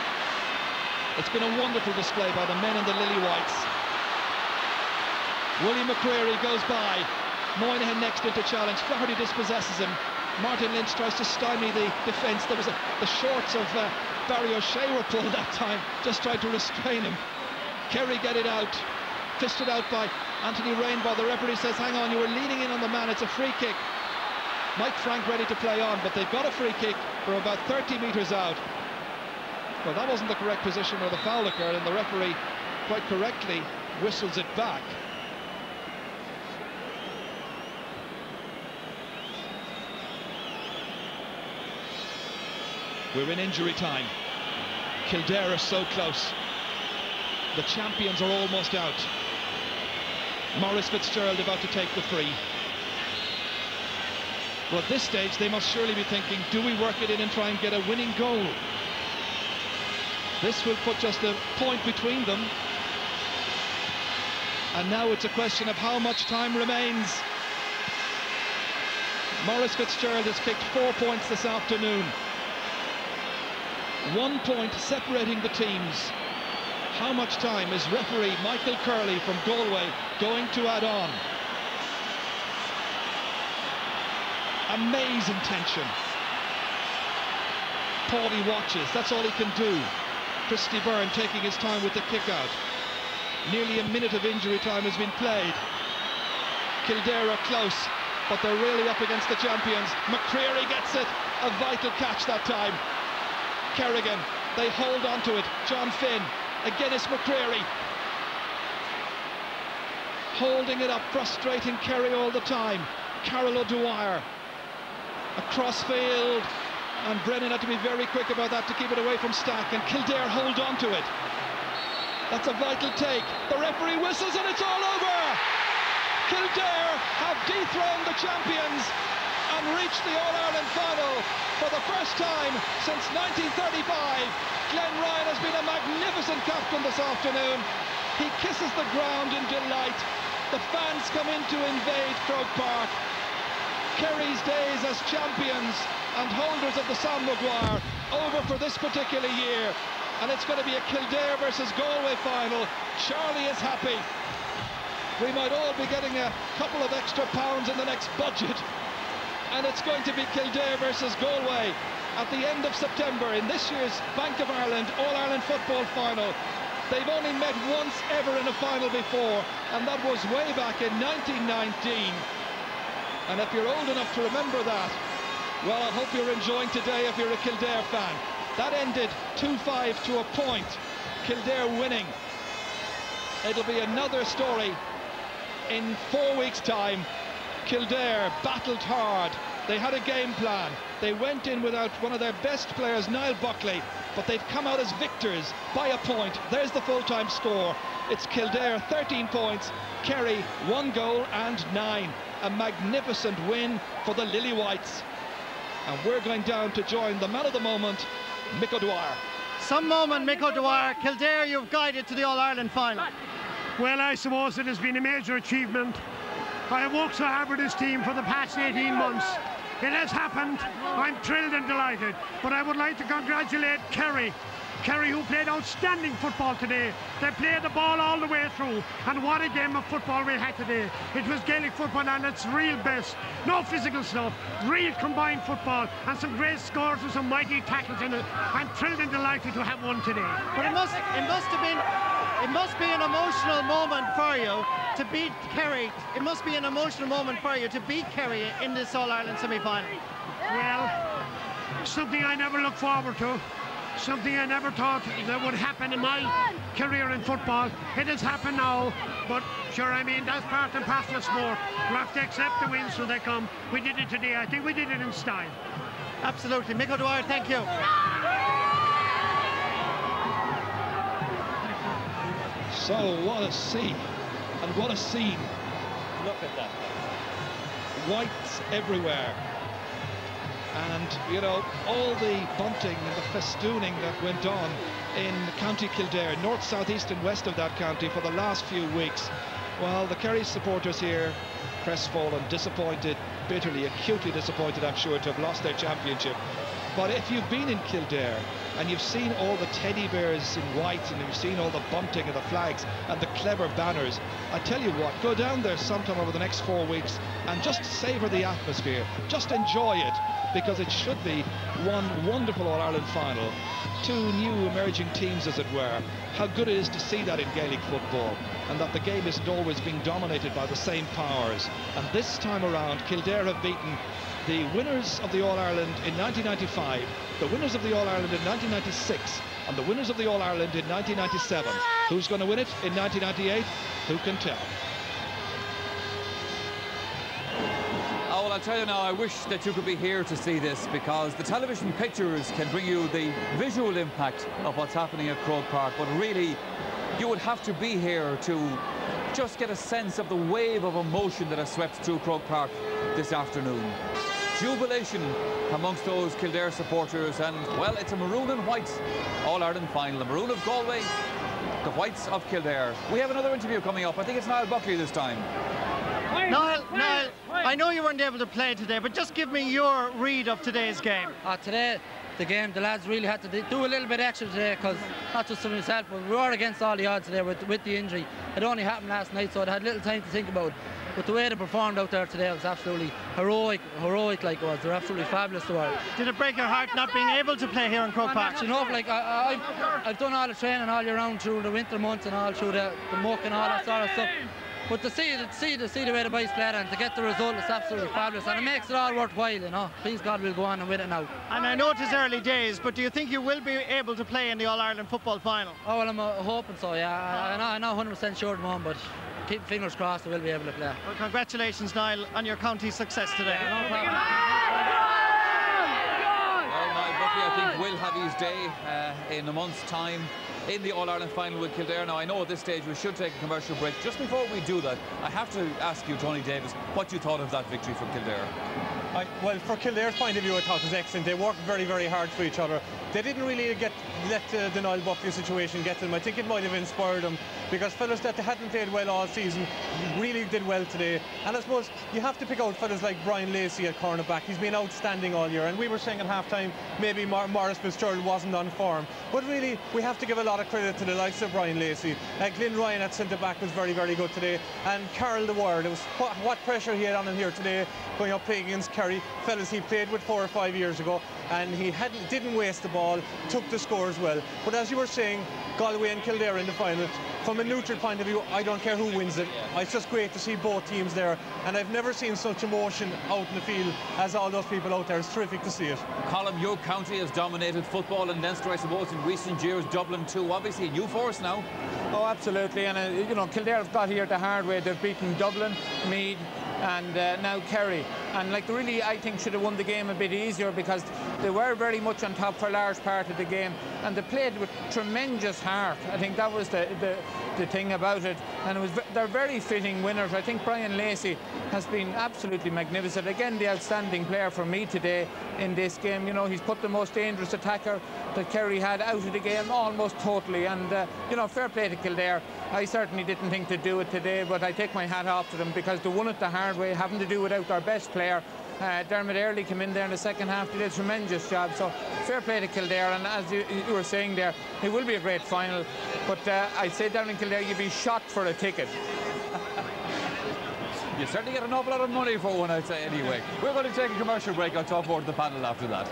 It's been a wonderful display by the men in the lily whites. William McCreary goes by. Moynihan next into challenge. Flaherty dispossesses him. Martin Lynch tries to stymie the defence. There was the shorts of Barry O'Shea were pulled that time. Just tried to restrain him. Kerry get it out. Fisted out by Anthony Rainbow. The referee says, hang on, you were leaning in on the man. It's a free kick. Mike Frank ready to play on, but they've got a free kick for about 30 metres out. Well, that wasn't the correct position where the foul occurred, and the referee quite correctly whistles it back. We're in injury time. Kildare are so close. The champions are almost out. Maurice Fitzgerald about to take the free. Well, at this stage, they must surely be thinking, do we work it in and try and get a winning goal? This will put just a point between them. And now it's a question of how much time remains. Maurice Fitzgerald has kicked 4 points this afternoon. 1 point separating the teams. How much time is referee Michael Curley from Galway going to add on? Amazing tension. Paulie watches, that's all he can do. Christy Byrne taking his time with the kick out. Nearly a minute of injury time has been played. Kildare are close, but they're really up against the champions. McCreary gets it, a vital catch that time. Kerrigan, they hold on to it. John Finn, again it's McCreary. Holding it up, frustrating Kerry all the time. Carol O'Dwyer, across field, and Brennan had to be very quick about that to keep it away from Stack, and Kildare hold on to it. That's a vital take. The referee whistles and it's all over. Kildare have dethroned the champions and reached the All-Ireland final for the first time since 1935. Glenn Ryan has been a magnificent captain this afternoon. He kisses the ground in delight. The fans come in to invade Croke Park. Kerry's days as champions and holders of the Sam Maguire over for this particular year. And it's going to be a Kildare versus Galway final. Charlie is happy. We might all be getting a couple of extra pounds in the next budget. And it's going to be Kildare versus Galway at the end of September in this year's Bank of Ireland All-Ireland football final. They've only met once ever in a final before, and that was way back in 1919. And if you're old enough to remember that, well, I hope you're enjoying today if you're a Kildare fan. That ended 2-5 to a point. Kildare winning. It'll be another story in 4 weeks' time. Kildare battled hard. They had a game plan. They went in without one of their best players, Niall Buckley, but they've come out as victors by a point. There's the full-time score. It's Kildare 13 points, Kerry 1 goal and 9. A magnificent win for the Lily Whites. And we're going down to join the man of the moment, Mick O'Dwyer. Some moment, Mick O'Dwyer. Kildare, you've guided to the All-Ireland final. Well, I suppose it has been a major achievement. I have worked so hard for this team for the past 18 months. It has happened. I'm thrilled and delighted. But I would like to congratulate Kerry. Kerry, who played outstanding football today. They played the ball all the way through. And what a game of football we had today. It was Gaelic football at its real best. No physical stuff. Real combined football. And some great scores and some mighty tackles in it. I'm thrilled and delighted to have one today. But it must be an emotional moment for you to beat Kerry. It must be an emotional moment for you to beat Kerry in this All-Ireland semi-final. Well, something I never looked forward to. Something I never thought that would happen in my career in football. It has happened now, but sure, I mean, that's part and parcel of sport. We have to accept the wins when they come. We did it today. I think we did it in style. Absolutely. Mick O'Dwyer, thank you. So what a scene, and what a scene. Look at that. Whites everywhere. And, you know, all the bunting and the festooning that went on in County Kildare, north, south, east and west of that county for the last few weeks. Well, the Kerry supporters here, crestfallen, disappointed, bitterly, acutely disappointed, I'm sure, to have lost their championship. But if you've been in Kildare and you've seen all the teddy bears in white and you've seen all the bunting and the flags and the clever banners, I tell you what, go down there sometime over the next 4 weeks and just savour the atmosphere, just enjoy it, because it should be one wonderful All-Ireland final. Two new emerging teams, as it were. How good it is to see that in Gaelic football, and that the game isn't always being dominated by the same powers. And this time around, Kildare have beaten the winners of the All-Ireland in 1995, the winners of the All-Ireland in 1996, and the winners of the All-Ireland in 1997. Who's going to win it in 1998? Who can tell? Oh, well, I'll tell you now, I wish that you could be here to see this, because the television pictures can bring you the visual impact of what's happening at Croke Park, but really you would have to be here to just get a sense of the wave of emotion that has swept through Croke Park this afternoon. Jubilation amongst those Kildare supporters, and, well, it's a maroon and white All-Ireland final. The maroon of Galway, the whites of Kildare. We have another interview coming up. I think it's Niall Buckley this time. Niall, I know you weren't able to play today, but just give me your read of today's game. Today the game. The lads really had to do a little bit extra today, because not just for myself, but we were against all the odds today with the injury. It only happened last night, so I had little time to think about it. But the way they performed out there today was absolutely heroic like it was. They're absolutely fabulous to watch. Did it break your heart not being able to play here in Croke Park? You know, like I've done all the training all year round through the winter months and all through the muck and all that sort of stuff. But to see the way the boys played and to get the result is absolutely fabulous, and it makes it all worthwhile, you know. Please God, we'll go on and win it now. And I know it is early days, but do you think you will be able to play in the All-Ireland football final? Oh, well, I'm hoping so, yeah. I'm not 100% sure at the moment, but keep fingers crossed I will be able to play. Well, congratulations, Niall, on your county success today. Yeah, no problem. Well, Niall Buckley, I think, will have his day in a month's time in the All-Ireland final with Kildare. Now, I know at this stage we should take a commercial break. Just before we do that, I have to ask you, Tony Davis, what you thought of that victory for Kildare. Well, for Kildare's point of view, I thought it was excellent. They worked very, very hard for each other. They didn't really let the Niall Buckley situation get to them. I think it might have inspired them, because fellas that they hadn't played well all season really did well today. And I suppose you have to pick out fellas like Brian Lacey at cornerback. He's been outstanding all year, and we were saying at half-time maybe Maurice Fitzgerald wasn't on form. But really, we have to give a lot of credit to the likes of Brian Lacey. Glenn Ryan at centre-back was very, very good today. And Carroll the Ward, it was what pressure he had on him here today, going up playing against Kerry. Fellas he played with 4 or 5 years ago, and he didn't waste the ball, took the scores well. But as you were saying, Galway and Kildare in the final, from a neutral point of view, I don't care who wins it. It's just great to see both teams there, and I've never seen such emotion out in the field as all those people out there. It's terrific to see it. Colin, your county has dominated football in Leinster, I suppose, in recent years. Dublin too, obviously a new force now. Oh, absolutely, and you know, Kildare have got here the hard way. They've beaten Dublin, Meath, and now Kerry, and like really I think should have won the game a bit easier, because they were very much on top for a large part of the game, and they played with tremendous heart. I think that was the thing about it, and they're very fitting winners. I think Brian Lacey has been absolutely magnificent. Again, the outstanding player for me today in this game. You know, he's put the most dangerous attacker that Kerry had out of the game almost totally, and you know, fair play to Kildare. I certainly didn't think to do it today, but I take my hat off to them, because they won it the hard way, having to do without their best player. Dermot Earley came in there in the second half, did a tremendous job, so fair play to Kildare. And as you were saying there, it will be a great final, but I'd say down in Kildare you'd be shot for a ticket. You certainly get an awful lot of money for one, I'd say, anyway. We're going to take a commercial break. I'll talk more to the panel after that.